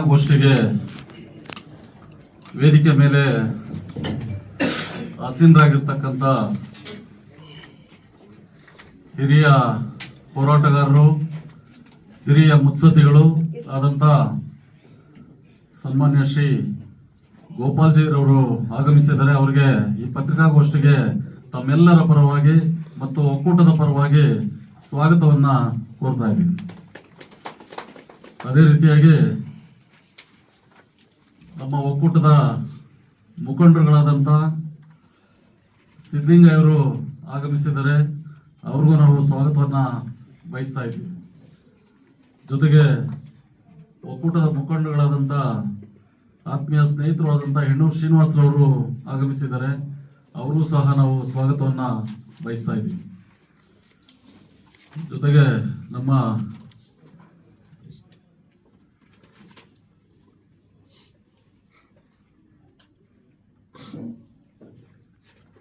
ಪತ್ರಿಕಾಗೋಷ್ಠಿಗೆ ವೇದಿಕೆ ಮೇಲೆ ಆಸೀನರಾಗಿರ್ತಕ್ಕಂಥ ಹಿರಿಯ ಹೋರಾಟಗಾರರು, ಹಿರಿಯ ಮುತ್ಸದ್ದಿಗಳು ಆದಂಥ ಸನ್ಮಾನ್ಯ ಶ್ರೀ ಗೋಪಾಲ್ಜಿರವರು ಆಗಮಿಸಿದ್ದಾರೆ. ಅವರಿಗೆ ಈ ಪತ್ರಿಕಾಗೋಷ್ಠಿಗೆ ತಮ್ಮೆಲ್ಲರ ಪರವಾಗಿ ಮತ್ತು ಒಕ್ಕೂಟದ ಪರವಾಗಿ ಸ್ವಾಗತವನ್ನ ಕೋರ್ತಾ ಇದ್ದೀನಿ. ಅದೇ ರೀತಿಯಾಗಿ ನಮ್ಮ ಒಕ್ಕೂಟದ ಮುಖಂಡರುಗಳಾದಂಥ ಸಿದ್ಲಿಂಗಯ್ಯವರು ಆಗಮಿಸಿದ್ದಾರೆ. ಅವ್ರಿಗೂ ನಾವು ಸ್ವಾಗತವನ್ನ ಬಯಸ್ತಾ ಇದ್ದೀವಿ. ಜೊತೆಗೆ ಒಕ್ಕೂಟದ ಮುಖಂಡರುಗಳಾದಂಥ ಆತ್ಮೀಯ ಸ್ನೇಹಿತರು ಆದಂಥ ಹೆಣ್ಣೂರು ಶ್ರೀನಿವಾಸರವರು ಆಗಮಿಸಿದ್ದಾರೆ. ಅವ್ರಿಗೂ ಸಹ ನಾವು ಸ್ವಾಗತವನ್ನ ಬಯಸ್ತಾ ಇದ್ದೀವಿ. ಜೊತೆಗೆ ನಮ್ಮ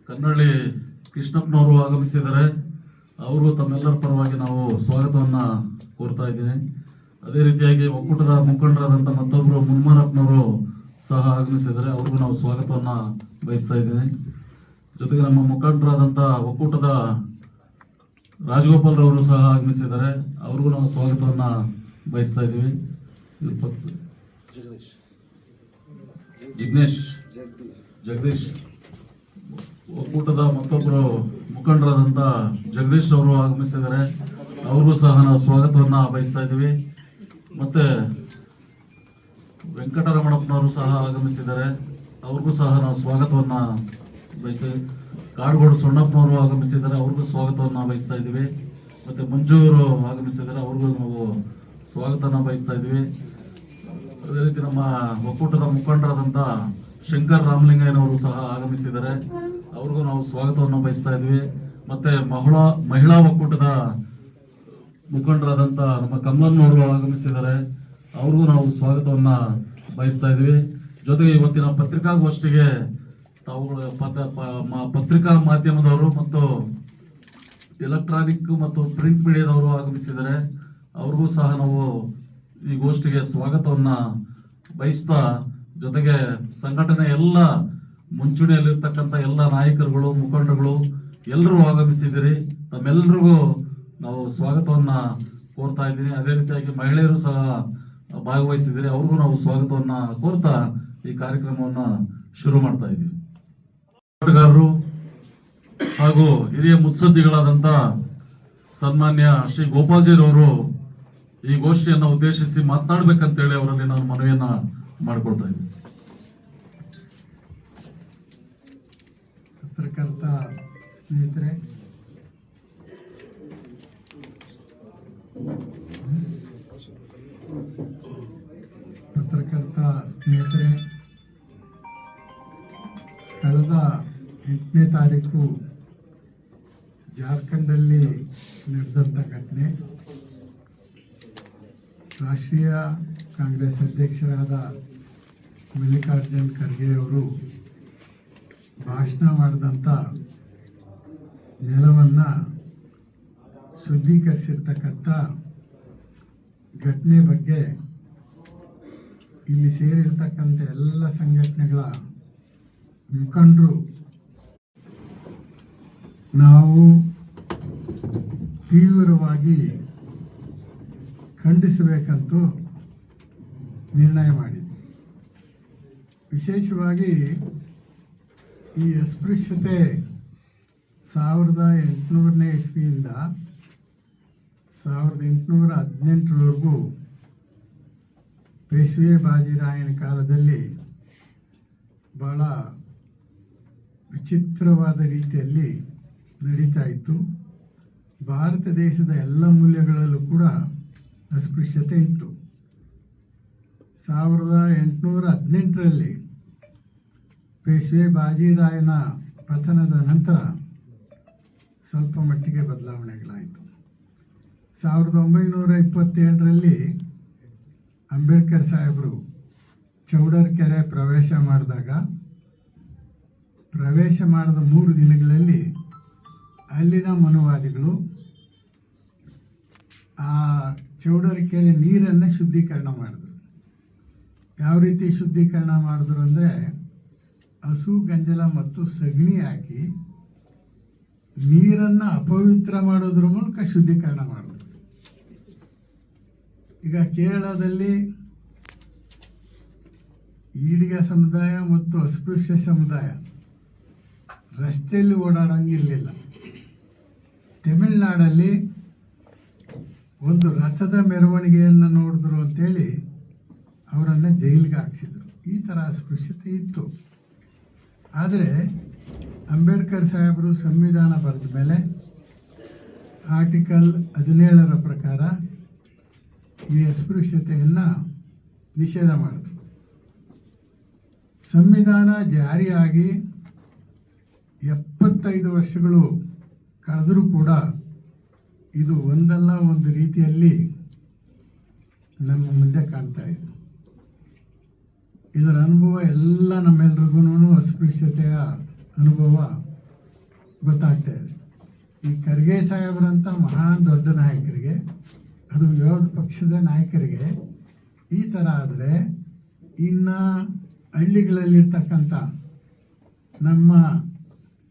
ಕನ್ನಳ್ಳಿ ಕೃಷ್ಣಪ್ಪನವರು ಆಗಮಿಸಿದ್ದಾರೆ. ಅವರು ತಮ್ಮೆಲ್ಲರ ಪರವಾಗಿ ನಾವು ಸ್ವಾಗತವನ್ನ ಕೋರ್ತಾ ಇದ್ದೀನಿ. ಅದೇ ರೀತಿಯಾಗಿ ಒಕ್ಕೂಟದ ಮುಖಂಡರಾದಂಥ ಮತ್ತೊಬ್ಬರು ಮುನ್ಮಾರಪ್ಪನವರು ಸಹ ಆಗಮಿಸಿದ್ದಾರೆ. ಅವ್ರಿಗೂ ನಾವು ಸ್ವಾಗತವನ್ನ ಬಯಸ್ತಾ ಇದ್ದೀನಿ. ಜೊತೆಗೆ ನಮ್ಮ ಮುಖಂಡರಾದಂಥ ಒಕ್ಕೂಟದ ರಾಜಗೋಪಾಲ್ ರವರು ಸಹ ಆಗಮಿಸಿದ್ದಾರೆ. ಅವ್ರಿಗೂ ನಾವು ಸ್ವಾಗತವನ್ನ ಬಯಸ್ತಾ ಇದ್ದೀವಿ. ಜಗದೀಶ್ ಒಕ್ಕೂಟದ ಮತ್ತೊಬ್ಬರು ಮುಖಂಡರಾದಂಥ ಜಗದೀಶ್ ಅವರು ಆಗಮಿಸಿದ್ದಾರೆ. ಅವ್ರಿಗೂ ಸಹ ನಾವು ಸ್ವಾಗತವನ್ನ ಬಯಸ್ತಾ ಇದ್ದೀವಿ. ಮತ್ತೆ ವೆಂಕಟರಮಣಪ್ಪನವರು ಸಹ ಆಗಮಿಸಿದ್ದಾರೆ. ಅವ್ರಿಗೂ ಸಹ ನಾವು ಸ್ವಾಗತವನ್ನ ಬಯಸ್ತೀವಿ. ಕಾಡುಗೋಡು ಸೊಣ್ಣಪ್ಪನವರು ಆಗಮಿಸಿದ್ದಾರೆ. ಅವ್ರಿಗೂ ಸ್ವಾಗತವನ್ನ ಬಯಸ್ತಾ ಇದ್ದೀವಿ. ಮತ್ತೆ ಮಂಜೂರು ಆಗಮಿಸಿದ್ದಾರೆ. ಅವ್ರಿಗೂ ನಾವು ಸ್ವಾಗತನ ಬಯಸ್ತಾ ಇದ್ದೀವಿ. ಅದೇ ರೀತಿ ನಮ್ಮ ಒಕ್ಕೂಟದ ಮುಖಂಡರಾದಂಥ ಶಂಕರ್ ರಾಮಲಿಂಗಯ್ಯನವರು ಸಹ ಆಗಮಿಸಿದ್ದಾರೆ. ಅವ್ರಿಗೂ ನಾವು ಸ್ವಾಗತವನ್ನು ಬಯಸ್ತಾ ಇದ್ವಿ. ಮತ್ತೆ ಮಹಿಳಾ ಒಕ್ಕೂಟದ ಮುಖಂಡರಾದಂಥ ನಮ್ಮ ಕಮಲನ್ನವರು ಆಗಮಿಸಿದ್ದಾರೆ. ಅವ್ರಿಗೂ ನಾವು ಸ್ವಾಗತವನ್ನ ಬಯಸ್ತಾ ಇದ್ವಿ. ಜೊತೆಗೆ ಇವತ್ತಿನ ಪತ್ರಿಕಾಗೋಷ್ಠಿಗೆ ಪತ್ರಿಕಾ ಮಾಧ್ಯಮದವರು ಮತ್ತು ಎಲೆಕ್ಟ್ರಾನಿಕ್ ಮತ್ತು ಪ್ರಿಂಟ್ ಮೀಡಿಯಾದವರು ಆಗಮಿಸಿದ್ದಾರೆ. ಅವ್ರಿಗೂ ಸಹ ನಾವು ಈ ಗೋಷ್ಠಿಗೆ ಸ್ವಾಗತವನ್ನ ಬಯಸ್ತಾ, ಜೊತೆಗೆ ಸಂಘಟನೆ ಎಲ್ಲ ಮುಂಚೂಣಿಯಲ್ಲಿರ್ತಕ್ಕಂಥ ಎಲ್ಲ ನಾಯಕರುಗಳು, ಮುಖಂಡರುಗಳು ಎಲ್ಲರೂ ಆಗಮಿಸಿದ್ದೀರಿ. ತಮ್ಮೆಲ್ಲರಿಗೂ ನಾವು ಸ್ವಾಗತವನ್ನ ಕೋರ್ತಾ ಇದ್ದೀನಿ. ಅದೇ ರೀತಿಯಾಗಿ ಮಹಿಳೆಯರು ಸಹ ಭಾಗವಹಿಸಿದ್ದೀರಿ. ಅವ್ರಿಗೂ ನಾವು ಸ್ವಾಗತವನ್ನ ಕೋರ್ತಾ ಈ ಕಾರ್ಯಕ್ರಮವನ್ನ ಶುರು ಮಾಡ್ತಾ ಇದ್ದೀವಿ. ಹೋರಾಟಗಾರರು ಹಾಗೂ ಹಿರಿಯ ಮುತ್ಸದ್ದಿಗಳಾದಂಥ ಸನ್ಮಾನ್ಯ ಶ್ರೀ ಗೋಪಾಲ್ಜಿರವರು ಈ ಗೋಷ್ಠಿಯನ್ನು ಉದ್ದೇಶಿಸಿ ಮಾತನಾಡಬೇಕಂತೇಳಿ ಅವರಲ್ಲಿ ನಾನು ಮನವಿಯನ್ನ ಮಾಡಿಕೊಳ್ತಾ ಇದ್ದೀನಿ. ಪತ್ರಕರ್ತ ಸ್ನೇಹಿತರೆ, ಕಳೆದ 8ನೇ ತಾರೀಕು ಜಾರ್ಖಂಡಲ್ಲಿ ನಡೆದಂಥ ಘಟನೆ, ರಾಷ್ಟ್ರೀಯ ಕಾಂಗ್ರೆಸ್ ಅಧ್ಯಕ್ಷರಾದ ಮಲ್ಲಿಕಾರ್ಜುನ್ ಖರ್ಗೆ ಅವರು ಭಾಷಣ ಮಾಡಿದಂಥ ನೆಲವನ್ನು ಶುದ್ಧೀಕರಿಸಿರ್ತಕ್ಕಂಥ ಘಟನೆ ಬಗ್ಗೆ ಇಲ್ಲಿ ಸೇರಿರ್ತಕ್ಕಂಥ ಎಲ್ಲ ಸಂಘಟನೆಗಳ ಮುಖಂಡರು ನಾವು ತೀವ್ರವಾಗಿ ಖಂಡಿಸಬೇಕಂತೂ ನಿರ್ಣಯ ಮಾಡಿದ್ವಿ. ವಿಶೇಷವಾಗಿ ಈ ಅಸ್ಪೃಶ್ಯತೆ 1800ನೇ ಇಸ್ವಿಯಿಂದ 1818ರವರೆಗೂ ಪೇಶ್ವೆ ಬಾಜಿರಾಯನ ಕಾಲದಲ್ಲಿ ಬಹಳ ವಿಚಿತ್ರವಾದ ರೀತಿಯಲ್ಲಿ ನಡೀತಾ ಇತ್ತು. ಭಾರತ ದೇಶದ ಎಲ್ಲ ಮೂಲೆಗಳಲ್ಲೂ ಕೂಡ ಅಸ್ಪೃಶ್ಯತೆ ಇತ್ತು. 1818ರಲ್ಲಿ ಪೇಶ್ವೆ ಬಾಜಿರಾಯನ ಪತನದ ನಂತರ ಸ್ವಲ್ಪ ಮಟ್ಟಿಗೆ ಬದಲಾವಣೆಗಳಾಯಿತು. 1927ರಲ್ಲಿ ಅಂಬೇಡ್ಕರ್ ಸಾಹೇಬರು ಚೌಡರ್ ಕೆರೆ ಪ್ರವೇಶ ಮಾಡಿದಾಗ, ಪ್ರವೇಶ ಮಾಡಿದ 3 ದಿನಗಳಲ್ಲಿ ಅಲ್ಲಿನ ಮನುವಾದಿಗಳು ಆ ಚೌಡರ್ ಕೆರೆ ನೀರನ್ನು ಶುದ್ಧೀಕರಣ ಮಾಡಿದರು. ಯಾವ ರೀತಿ ಶುದ್ಧೀಕರಣ ಮಾಡಿದ್ರು ಅಂದರೆ ಹಸು ಗಂಜಲ ಮತ್ತು ಸಗಣಿ ಹಾಕಿ ನೀರನ್ನು ಅಪವಿತ್ರ ಮಾಡೋದ್ರ ಮೂಲಕ ಶುದ್ಧೀಕರಣ ಮಾಡಿದ್ರು. ಈಗ ಕೇರಳದಲ್ಲಿ ಈಡಿಗ ಸಮುದಾಯ ಮತ್ತು ಅಸ್ಪೃಶ್ಯ ಸಮುದಾಯ ರಸ್ತೆಯಲ್ಲಿ ಓಡಾಡಂಗಿರಲಿಲ್ಲ. ತಮಿಳುನಾಡಲ್ಲಿ ಒಂದು ರಥದ ಮೆರವಣಿಗೆಯನ್ನು ನೋಡಿದ್ರು ಅಂತೇಳಿ ಅವರನ್ನು ಜೈಲಿಗೆ ಹಾಕ್ಸಿದ್ರು. ಈ ಥರ ಅಸ್ಪೃಶ್ಯತೆ ಇತ್ತು. ಆದರೆ ಅಂಬೇಡ್ಕರ್ ಸಾಹೇಬರು ಸಂವಿಧಾನ ಬರೆದ ಮೇಲೆ ಆರ್ಟಿಕಲ್ 17 ಪ್ರಕಾರ ಈ ಅಸ್ಪೃಶ್ಯತೆಯನ್ನು ನಿಷೇಧ ಮಾಡಿದ್ರು. ಸಂವಿಧಾನ ಜಾರಿಯಾಗಿ 75 ವರ್ಷಗಳು ಕಳೆದರೂ ಕೂಡ ಇದು ಒಂದಲ್ಲ ಒಂದು ರೀತಿಯಲ್ಲಿ ನಮ್ಮ ಮುಂದೆ ಕಾಣ್ತಾ ಇದೆ. ಇದರ ಅನುಭವ ಎಲ್ಲ ನಮ್ಮೆಲ್ರಿಗೂ ಅಸ್ಪೃಶ್ಯತೆಯ ಅನುಭವ ಗೊತ್ತಾಗ್ತಾ ಇದೆ. ಈ ಖರ್ಗೆ ಸಾಹೇಬರಂಥ ಮಹಾನ್ ದೊಡ್ಡ ನಾಯಕರಿಗೆ, ಅದು ವಿರೋಧ ಪಕ್ಷದ ನಾಯಕರಿಗೆ ಈ ಥರ ಆದರೆ ಇನ್ನು ಹಳ್ಳಿಗಳಲ್ಲಿರ್ತಕ್ಕಂಥ ನಮ್ಮ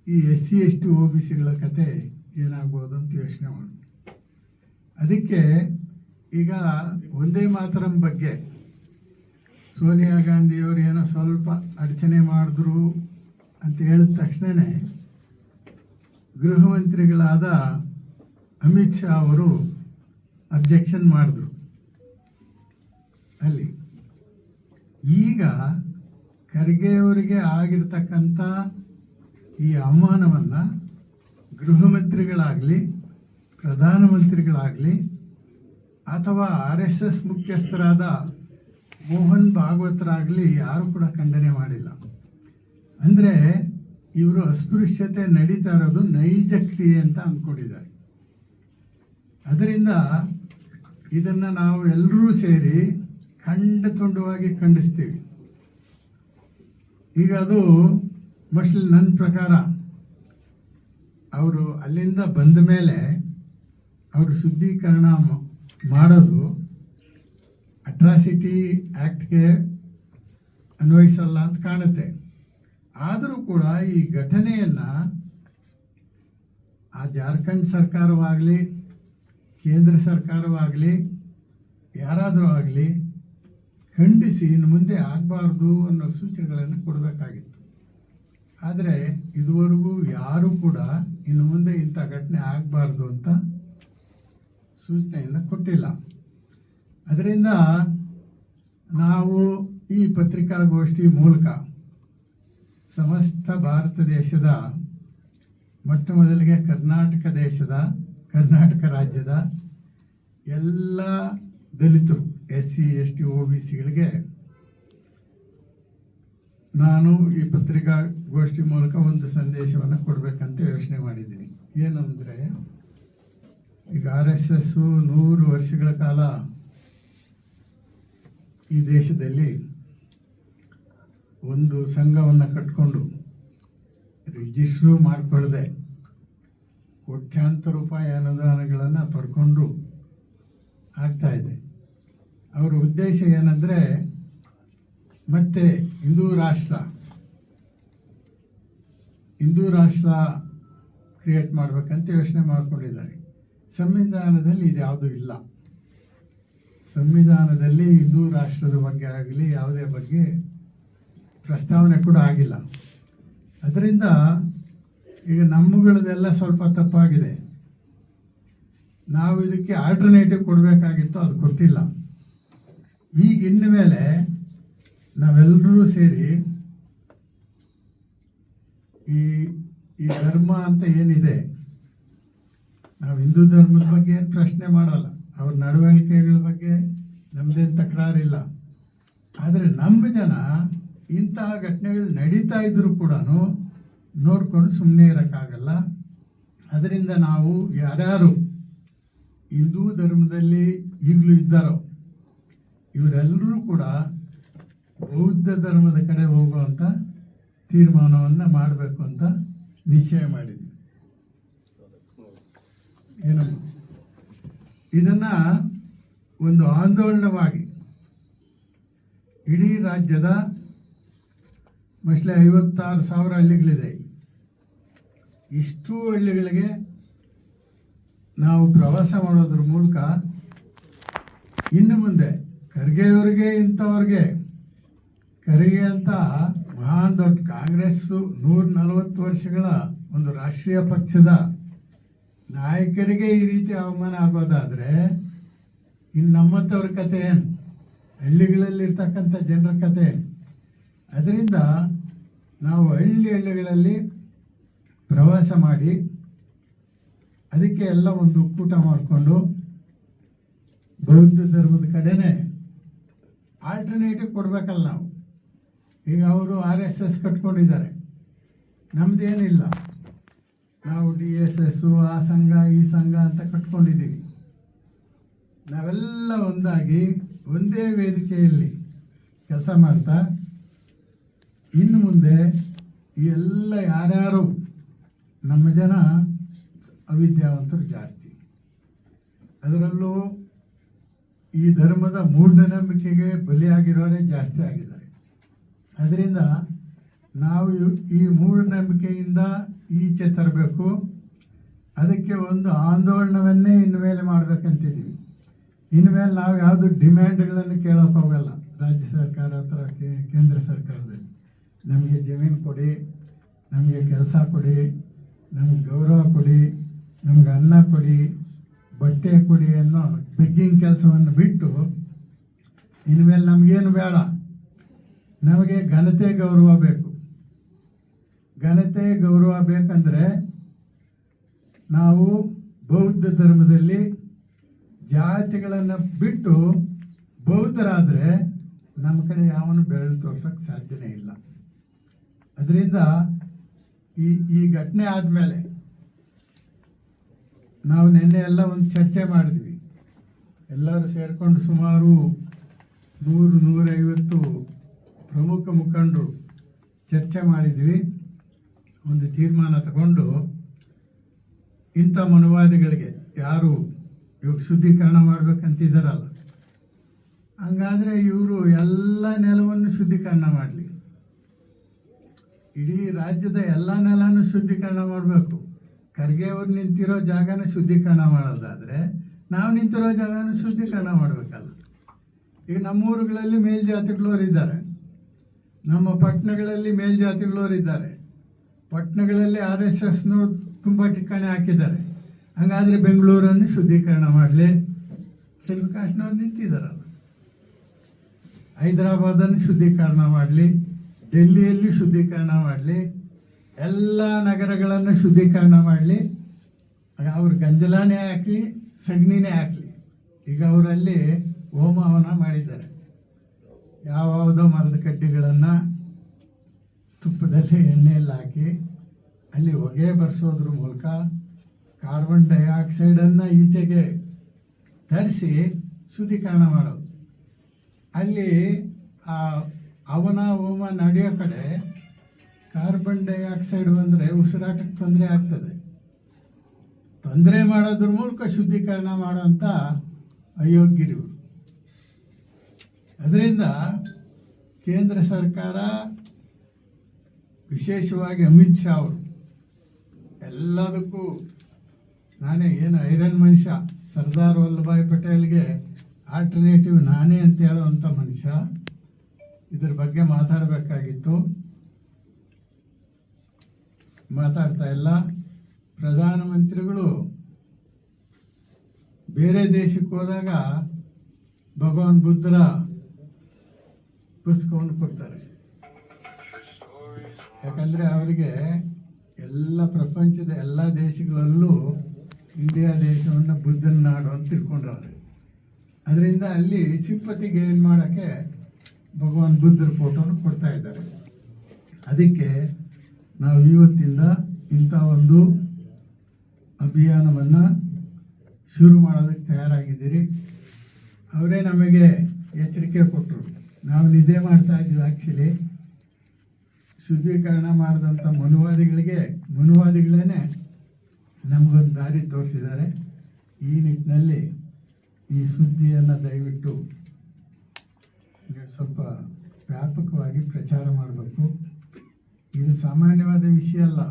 ಈ SC ST OBCಗಳ ಕತೆ ಏನಾಗ್ಬೋದು ಅಂತ ಯೋಚನೆ ಮಾಡಿ. ಅದಕ್ಕೆ ಈಗ ಒಂದೇ ಮಾತರಂ ಬಗ್ಗೆ ಸೋನಿಯಾ ಗಾಂಧಿಯವರು ಏನೋ ಸ್ವಲ್ಪ ಅಡಚಣೆ ಮಾಡಿದ್ರು ಅಂತ ಹೇಳಿದ ತಕ್ಷಣವೇ ಗೃಹ ಮಂತ್ರಿಗಳಾದ ಅಮಿತ್ ಶಾ ಅವರು ಅಬ್ಜೆಕ್ಷನ್ ಮಾಡಿದ್ರು ಅಲ್ಲಿ. ಈಗ ಖರ್ಗೆ ಅವರಿಗೆ ಆಗಿರ್ತಕ್ಕಂಥ ಈ ಅವಮಾನವನ್ನು ಗೃಹ ಮಂತ್ರಿಗಳಾಗಲಿ ಪ್ರಧಾನಮಂತ್ರಿಗಳಾಗಲಿ ಅಥವಾ RSS ಮುಖ್ಯಸ್ಥರಾದ ಮೋಹನ್ ಭಾಗವತರಾಗಲಿ ಯಾರು ಕೂಡ ಖಂಡನೆ ಮಾಡಿಲ್ಲ. ಅಂದರೆ ಇವರು ಅಸ್ಪೃಶ್ಯತೆ ನಡೀತಾ ಇರೋದು ನೈಜ ಕ್ರಿಯೆ ಅಂತ ಅಂದ್ಕೊಂಡಿದ್ದಾರೆ. ಅದರಿಂದ ಇದನ್ನು ನಾವು ಎಲ್ಲರೂ ಸೇರಿ ಖಂಡತುಂಡವಾಗಿ ಖಂಡಿಸ್ತೀವಿ. ಈಗ ಅದು ಮೋಸ್ಟ್ಲಿ ನನ್ನ ಪ್ರಕಾರ ಅವರು ಅಲ್ಲಿಂದ ಬಂದ ಮೇಲೆ ಅವರು ಶುದ್ಧೀಕರಣ ಮಾಡೋದು ಅಟ್ರಾಸಿಟಿ ಆ್ಯಕ್ಟ್ಗೆ ಅನ್ವಯಿಸಲ್ಲ ಅಂತ ಕಾಣುತ್ತೆ. ಆದರೂ ಕೂಡ ಈ ಘಟನೆಯನ್ನು ಆ ಜಾರ್ಖಂಡ್ ಸರ್ಕಾರವಾಗಲಿ ಕೇಂದ್ರ ಸರ್ಕಾರವಾಗಲಿ ಯಾರಾದರೂ ಆಗಲಿ ಖಂಡಿಸಿ ಇನ್ನು ಮುಂದೆ ಆಗಬಾರ್ದು ಅನ್ನೋ ಸೂಚನೆಗಳನ್ನು ಕೊಡಬೇಕಾಗಿತ್ತು. ಆದರೆ ಇದುವರೆಗೂ ಯಾರೂ ಕೂಡ ಇನ್ನು ಮುಂದೆ ಇಂಥ ಘಟನೆ ಆಗಬಾರ್ದು ಅಂತ ಸೂಚನೆಯನ್ನು ಕೊಟ್ಟಿಲ್ಲ. ಅದರಿಂದ ನಾವು ಈ ಪತ್ರಿಕಾಗೋಷ್ಠಿ ಮೂಲಕ ಸಮಸ್ತ ಭಾರತ ದೇಶದ ಮೊಟ್ಟ ಮೊದಲಿಗೆ ಕರ್ನಾಟಕ ರಾಜ್ಯದ ಎಲ್ಲ ದಲಿತರು SC ST OBCಗಳಿಗೆ ನಾನು ಈ ಪತ್ರಿಕಾಗೋಷ್ಠಿ ಮೂಲಕ ಒಂದು ಸಂದೇಶವನ್ನು ಕೊಡಬೇಕಂತ ಯೋಚನೆ ಮಾಡಿದ್ದೀನಿ. ಏನಂದರೆ ಈಗ RSS 100 ವರ್ಷಗಳ ಕಾಲ ಈ ದೇಶದಲ್ಲಿ ಒಂದು ಸಂಘವನ್ನು ಕಟ್ಕೊಂಡು ರಿಜಿಸ್ಟ್ರು ಮಾಡಿಕೊಳ್ಳದೆ ಕೋಟ್ಯಾಂತರ ರೂಪಾಯಿ ಅನುದಾನಗಳನ್ನು ಪಡ್ಕೊಂಡು ಆಗ್ತಾ ಇದೆ. ಅವರ ಉದ್ದೇಶ ಏನಂದರೆ ಮತ್ತೆ ಹಿಂದೂ ರಾಷ್ಟ್ರ ಕ್ರಿಯೇಟ್ ಮಾಡಬೇಕಂತ ಯೋಚನೆ ಮಾಡಿಕೊಂಡಿದ್ದಾರೆ. ಸಂವಿಧಾನದಲ್ಲಿ ಇದ್ಯಾವುದೂ ಇಲ್ಲ. ಸಂವಿಧಾನದಲ್ಲಿ ಹಿಂದೂ ರಾಷ್ಟ್ರದ ಬಗ್ಗೆ ಆಗಲಿ ಯಾವುದೇ ಬಗ್ಗೆ ಪ್ರಸ್ತಾವನೆ ಕೂಡ ಆಗಿಲ್ಲ. ಅದರಿಂದ ಈಗ ನಮ್ಮಗಳದೆಲ್ಲ ಸ್ವಲ್ಪ ತಪ್ಪಾಗಿದೆ. ನಾವು ಇದಕ್ಕೆ ಆಲ್ಟರ್ನೇಟಿವ್ ಕೊಡಬೇಕಾಗಿತ್ತು, ಅದು ಕೊಟ್ಟಿಲ್ಲ. ಈಗ ಇನ್ನು ಮೇಲೆ ನಾವೆಲ್ಲರೂ ಸೇರಿ ಈ ಧರ್ಮ ಅಂತ ಏನಿದೆ, ನಾವು ಹಿಂದೂ ಧರ್ಮದ ಬಗ್ಗೆ ಏನು ಪ್ರಶ್ನೆ ಮಾಡಲ್ಲ, ಅವ್ರ ನಡವಳಿಕೆಗಳ ಬಗ್ಗೆ ನಮ್ಮದೇನು ತಕರಾರಿಲ್ಲ. ಆದರೆ ನಮ್ಮ ಜನ ಇಂತಹ ಘಟನೆಗಳು ನಡೀತಾ ಇದ್ರೂ ಕೂಡ ನೋಡಿಕೊಂಡು ಸುಮ್ಮನೆ ಇರೋಕ್ಕಾಗಲ್ಲ. ಅದರಿಂದ ನಾವು ಯಾರ್ಯಾರು ಹಿಂದೂ ಧರ್ಮದಲ್ಲಿ ಈಗಲೂ ಇದ್ದಾರೋ ಇವರೆಲ್ಲರೂ ಕೂಡ ಬೌದ್ಧ ಧರ್ಮದ ಕಡೆ ಹೋಗುವಂಥ ತೀರ್ಮಾನವನ್ನು ಮಾಡಬೇಕು ಅಂತ ನಿಶ್ಚಯ ಮಾಡಿದ್ವಿ. ಏನಮ್ಮ ಇದನ್ನು ಒಂದು ಆಂದೋಲನವಾಗಿ ಇಡೀ ರಾಜ್ಯದ ಮೋಸ್ಟ್ಲಿ 56,000 ಹಳ್ಳಿಗಳಿದೆ. ಇಷ್ಟು ಹಳ್ಳಿಗಳಿಗೆ ನಾವು ಪ್ರವಾಸ ಮಾಡೋದ್ರ ಮೂಲಕ ಇನ್ನು ಮುಂದೆ ಖರ್ಗೆಯವರಿಗೆ ಇಂಥವ್ರಿಗೆ ಖರ್ಗೆ ಅಂತ ಮಹಾನ್ ದೊಡ್ಡ ಕಾಂಗ್ರೆಸ್ಸು 140 ವರ್ಷಗಳ ಒಂದು ರಾಷ್ಟ್ರೀಯ ಪಕ್ಷದ ನಾಯಕರಿಗೆ ಈ ರೀತಿ ಅವಮಾನ ಆಗೋದಾದರೆ ಇನ್ನು ನಮ್ಮಂಥವ್ರ ಕತೆ ಏನು, ಹಳ್ಳಿಗಳಲ್ಲಿರ್ತಕ್ಕಂಥ ಜನರ ಕತೆ ಏನು? ಅದರಿಂದ ನಾವು ಹಳ್ಳಿಗಳಲ್ಲಿ ಪ್ರವಾಸ ಮಾಡಿ ಅದಕ್ಕೆ ಎಲ್ಲ ಒಂದು ಒಕ್ಕೂಟ ಮಾಡಿಕೊಂಡು ಬೌದ್ಧ ಧರ್ಮದ ಕಡೆನೇ ಆಲ್ಟರ್ನೇಟಿವ್ ಕೊಡಬೇಕಲ್ಲ ನಾವು. ಈಗ ಅವರು RSS ಕಟ್ಕೊಂಡಿದ್ದಾರೆ, ನಮ್ಮದೇನಿಲ್ಲ. ನಾವು DSS ಆ ಸಂಘ ಈ ಸಂಘ ಅಂತ ಕಟ್ಕೊಂಡಿದ್ದೀವಿ. ನಾವೆಲ್ಲ ಒಂದಾಗಿ ಒಂದೇ ವೇದಿಕೆಯಲ್ಲಿ ಕೆಲಸ ಮಾಡ್ತಾ ಇನ್ನು ಮುಂದೆ ಈ ಎಲ್ಲ ಯಾರ್ಯಾರು ನಮ್ಮ ಜನ ಅವಿದ್ಯಾವಂತರು ಜಾಸ್ತಿ, ಅದರಲ್ಲೂ ಈ ಧರ್ಮದ ಮೂಢನಂಬಿಕೆಗೆ ಬಲಿಯಾಗಿರೋರೇ ಜಾಸ್ತಿ ಆಗಿದ್ದಾರೆ. ಅದರಿಂದ ನಾವು ಈ ಮೂಢನಂಬಿಕೆಯಿಂದ ಈಚೆ ತರಬೇಕು. ಅದಕ್ಕೆ ಒಂದು ಆಂದೋಲನವನ್ನೇ ಇನ್ಮೇಲೆ ಮಾಡಬೇಕಂತಿದ್ದೀವಿ. ಇನ್ಮೇಲೆ ನಾವು ಯಾವುದು ಡಿಮ್ಯಾಂಡ್ಗಳನ್ನು ಕೇಳೋಕೆ ಹೋಗಲ್ಲ. ರಾಜ್ಯ ಸರ್ಕಾರ ಹತ್ರ ಕೇಂದ್ರ ಸರ್ಕಾರದಲ್ಲಿ ನಮಗೆ ಜಮೀನು ಕೊಡಿ, ನಮಗೆ ಕೆಲಸ ಕೊಡಿ, ನಮಗೆ ಗೌರವ ಕೊಡಿ, ನಮಗೆ ಅನ್ನ ಕೊಡಿ, ಬಟ್ಟೆ ಕೊಡಿ ಅನ್ನೋ ಬೆಗ್ಗಿಂಗ್ ಕೆಲಸವನ್ನು ಬಿಟ್ಟು ಇನ್ಮೇಲೆ ನಮಗೇನು ಬೇಡ, ನಮಗೆ ಘನತೆ ಗೌರವ ಬೇಕು. ಘನತೆ ಗೌರವ ಬೇಕಂದರೆ ನಾವು ಬೌದ್ಧ ಧರ್ಮದಲ್ಲಿ ಜಾತಿಗಳನ್ನು ಬಿಟ್ಟು ಬೌದ್ಧರಾದರೆ ನಮ್ಮ ಕಡೆ ಯಾವನು ಬೆರಳು ತೋರ್ಸೋಕ್ಕೆ ಸಾಧ್ಯನೇ ಇಲ್ಲ. ಅದರಿಂದ ಈ ಘಟನೆ ಆದಮೇಲೆ ನಾವು ನಿನ್ನೆ ಎಲ್ಲ ಒಂದು ಚರ್ಚೆ ಮಾಡಿದ್ವಿ. ಎಲ್ಲರೂ ಸೇರಿಕೊಂಡು ಸುಮಾರು 100-150 ಪ್ರಮುಖ ಮುಖಂಡರು ಚರ್ಚೆ ಮಾಡಿದ್ವಿ. ಒಂದು ತೀರ್ಮಾನ ತಗೊಂಡು ಇಂಥ ಮನುವಾದಿಗಳಿಗೆ ಯಾರು ಇವಾಗ ಶುದ್ಧೀಕರಣ ಮಾಡ್ಬೇಕಂತಿದ್ದಾರಲ್ಲ, ಹಂಗಾದರೆ ಇವರು ಎಲ್ಲ ನೆಲವನ್ನು ಶುದ್ಧೀಕರಣ ಮಾಡಲಿ. ಇಡೀ ರಾಜ್ಯದ ಎಲ್ಲ ನೆಲನೂ ಶುದ್ಧೀಕರಣ ಮಾಡಬೇಕು. ಖರ್ಗೆ ಅವ್ರು ನಿಂತಿರೋ ಜಾಗನ ಶುದ್ಧೀಕರಣ ಮಾಡೋದಾದರೆ ನಾವು ನಿಂತಿರೋ ಜಾಗನ ಶುದ್ಧೀಕರಣ ಮಾಡಬೇಕಲ್ಲ. ಈಗ ನಮ್ಮೂರುಗಳಲ್ಲಿ ಮೇಲ್ಜಾತಿಗಳವರು ಇದ್ದಾರೆ, ನಮ್ಮ ಪಟ್ಟಣಗಳಲ್ಲಿ ಮೇಲ್ಜಾತಿಗಳವರು ಇದ್ದಾರೆ. ಪಟ್ಟಣಗಳಲ್ಲಿ RSSನವರು ತುಂಬ ಠಿಕಾಣೆ ಹಾಕಿದ್ದಾರೆ. ಹಂಗಾದರೆ ಬೆಂಗಳೂರನ್ನು ಶುದ್ಧೀಕರಣ ಮಾಡಲಿ. ಕಾಶ್ನವ್ರು ನಿಂತಿದ್ದಾರಲ್ಲ, ಹೈದರಾಬಾದನ್ನು ಶುದ್ಧೀಕರಣ ಮಾಡಲಿ, ಡೆಲ್ಲಿಯಲ್ಲಿ ಶುದ್ಧೀಕರಣ ಮಾಡಲಿ, ಎಲ್ಲ ನಗರಗಳನ್ನು ಶುದ್ಧೀಕರಣ ಮಾಡಲಿ. ಅವ್ರು ಗಂಜಲಾನೇ ಹಾಕಲಿ, ಸಗಣಿನೇ ಹಾಕಲಿ. ಈಗ ಅವರಲ್ಲಿ ಹೋಮ ಹವನ ಮಾಡಿದ್ದಾರೆ. ಯಾವುದೋ ಮರದ ಕಡ್ಡಿಗಳನ್ನು ತುಪ್ಪದಲ್ಲಿ ಎಣ್ಣೆಯಲ್ಲಿ ಹಾಕಿ ಅಲ್ಲಿ ಹೊಗೆ ಬರ್ಸೋದ್ರ ಮೂಲಕ ಕಾರ್ಬನ್ ಡೈಆಕ್ಸೈಡನ್ನು ಈಚೆಗೆ ತರಿಸಿ ಶುದ್ಧೀಕರಣ ಮಾಡೋದು. ಅಲ್ಲಿ ಆ ಹವನ ಹೋಮ ನಡೆಯೋ ಕಡೆ ಕಾರ್ಬನ್ ಡೈಆಕ್ಸೈಡ್ ಬಂದರೆ ಉಸಿರಾಟಕ್ಕೆ ತೊಂದರೆ ಆಗ್ತದೆ. ತೊಂದರೆ ಮಾಡೋದ್ರ ಮೂಲಕ ಶುದ್ಧೀಕರಣ ಮಾಡೋಂಥ ಅಯೋಗ್ಯರು. ಅದರಿಂದ ಕೇಂದ್ರ ಸರ್ಕಾರ, ವಿಶೇಷವಾಗಿ ಅಮಿತ್ ಶಾ ಅವರು ಎಲ್ಲದಕ್ಕೂ ನಾನೇ ಏನು ಐರನ್ ಮನುಷ್ಯ, ಸರ್ದಾರ್ ವಲ್ಲಭಾಯ್ ಪಟೇಲ್ಗೆ ಆಲ್ಟರ್ನೇಟಿವ್ ನಾನೇ ಅಂತ ಹೇಳುವಂಥ ಮನುಷ್ಯ, ಇದ್ರ ಬಗ್ಗೆ ಮಾತಾಡಬೇಕಾಗಿತ್ತು, ಮಾತಾಡ್ತಾ ಇಲ್ಲ. ಪ್ರಧಾನಮಂತ್ರಿಗಳು ಬೇರೆ ದೇಶಕ್ಕೆ ಹೋದಾಗ ಭಗವಾನ್ ಬುದ್ಧರ ಪುಸ್ತಕವನ್ನು ಕೊಡ್ತಾರೆ. ಯಾಕಂದರೆ ಅವರಿಗೆ ಎಲ್ಲ ಪ್ರಪಂಚದ ಎಲ್ಲ ದೇಶಗಳಲ್ಲೂ ಇಂಡಿಯಾ ದೇಶವನ್ನು ಬುದ್ಧನ ನಾಡು ಅಂತ ತಿಳ್ಕೊಂಡವ್ರೆ. ಅದರಿಂದ ಅಲ್ಲಿ ಸಿಂಪತಿ ಗೇನ್ ಮಾಡೋಕ್ಕೆ ಭಗವಾನ್ ಬುದ್ಧರ ಫೋಟೋನು ಕೊಡ್ತಾ ಇದ್ದಾರೆ. ಅದಕ್ಕೆ ನಾವು ಇವತ್ತಿಂದ ಇಂಥ ಒಂದು ಅಭಿಯಾನವನ್ನು ಶುರು ಮಾಡೋದಕ್ಕೆ ತಯಾರಾಗಿದ್ದೀರಿ. ಅವರೇ ನಮಗೆ ಎಚ್ಚರಿಕೆ ಕೊಟ್ಟರು. ನಾವು ನಿದ್ದೆ ಮಾಡ್ತಾ ಇದ್ವಿ. ಆ್ಯಕ್ಚುಲಿ ಶುದ್ಧೀಕರಣ ಮಾಡಿದಂಥ ಮನುವಾದಿಗಳೇ ನಮಗೊಂದು ದಾರಿ ತೋರಿಸಿದ್ದಾರೆ. ಈ ನಿಟ್ಟಿನಲ್ಲಿ ಈ ಸುದ್ದಿಯನ್ನು ದಯವಿಟ್ಟು ಸ್ವಲ್ಪ ವ್ಯಾಪಕವಾಗಿ ಪ್ರಚಾರ ಮಾಡಬೇಕು. ಇದು ಸಾಮಾನ್ಯವಾದ ವಿಷಯ ಅಲ್ಲ.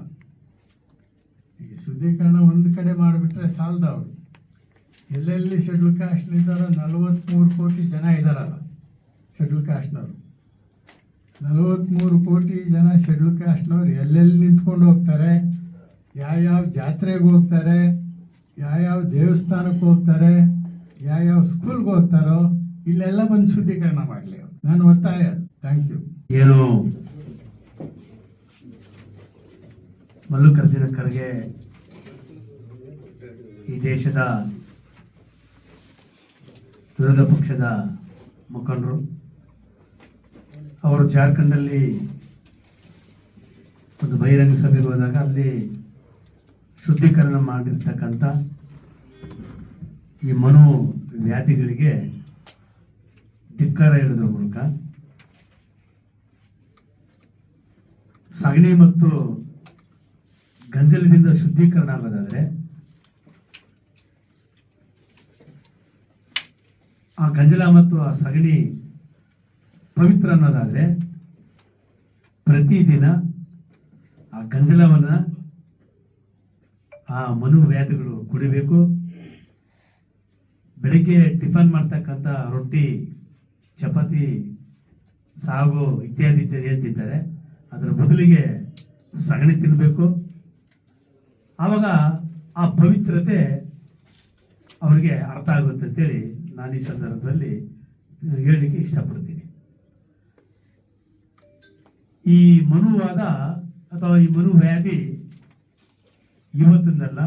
ಈಗ ಶುದ್ಧೀಕರಣ ಒಂದು ಕಡೆ ಮಾಡಿಬಿಟ್ರೆ ಸಾಲದವರು. ಎಲ್ಲೆಲ್ಲಿ ಶೆಡ್ಯೂಲ್ ಕಾಸ್ಟ್ನಿದ್ದಾರೋ 43 ಕೋಟಿ ಜನ ಇದ್ದಾರಲ್ಲ ಶೆಡ್ಯೂಲ್ ಕಾಸ್ಟ್ನವರು. 43 ಕೋಟಿ ಜನ ಶೆಡ್ಯೂಲ್ ಕಾಸ್ಟ್ನವ್ರು ಎಲ್ಲೆಲ್ಲಿ ನಿಂತ್ಕೊಂಡು ಹೋಗ್ತಾರೆ, ಯಾವ್ಯಾವ ಜಾತ್ರೆಗೆ ಹೋಗ್ತಾರೆ, ಯಾವ್ಯಾವ ದೇವಸ್ಥಾನಕ್ಕೆ ಹೋಗ್ತಾರೆ, ಯಾವ್ಯಾವ ಸ್ಕೂಲ್ಗೆ ಹೋಗ್ತಾರೋ ಇಲ್ಲೆಲ್ಲ ಬಂದು ಶುದ್ಧೀಕರಣ ಮಾಡಲಿ. ನಾನು ಒತ್ತಾಯ. Thank you. ಏನು ಮಲ್ಲಿಕಾರ್ಜುನ ಖರ್ಗೆ ಈ ದೇಶದ ವಿರೋಧ ಪಕ್ಷದ ಮುಖಂಡರು, ಅವರು ಜಾರ್ಖಂಡಲ್ಲಿ ಒಂದು ಬಹಿರಂಗ ಸಭೆಗೆ ಹೋದಾಗ ಅಲ್ಲಿ ಶುದ್ಧೀಕರಣ ಮಾಡಿರ್ತಕ್ಕಂಥ ಈ ಮನು ವ್ಯಾಧಿಗಳಿಗೆ ಧಿಕ್ಕಾರ ಹೇಳೋದ್ರ ಮೂಲಕ ಸಗಣಿ ಮತ್ತು ಗಂಜಲದಿಂದ ಶುದ್ಧೀಕರಣ ಆಗೋದಾದ್ರೆ ಆ ಗಂಜಲ ಮತ್ತು ಆ ಸಗಣಿ ಪವಿತ್ರ ಅನ್ನೋದಾದ್ರೆ ಪ್ರತಿದಿನ ಆ ಗಂಜಲವನ್ನ ಆ ಮನು ವ್ಯಾಧಿಗಳು ಕುಡಿಬೇಕು. ಬೆಳಿಗ್ಗೆ ಟಿಫನ್ ಮಾಡ್ತಕ್ಕಂಥ ರೊಟ್ಟಿ, ಚಪಾತಿ, ಸಾಗು ಇತ್ಯಾದಿ ಇತ್ಯಾದಿ ಏನ್ ತಿಂತಾರೆ ಅದರ ಬದಲಿಗೆ ಸಗಣಿ ತಿನ್ನಬೇಕು. ಆವಾಗ ಆ ಪವಿತ್ರತೆ ಅವರಿಗೆ ಅರ್ಥ ಆಗುತ್ತೆ ಅಂತೇಳಿ ನಾನು ಈ ಸಂದರ್ಭದಲ್ಲಿ ಹೇಳಲಿಕ್ಕೆ ಇಷ್ಟಪಡ್ತೀನಿ. ಈ ಮನುವಾದ ಅಥವಾ ಈ ಮನು ವ್ಯಾಧಿ ಇವತ್ತಿಂದಲ್ಲ,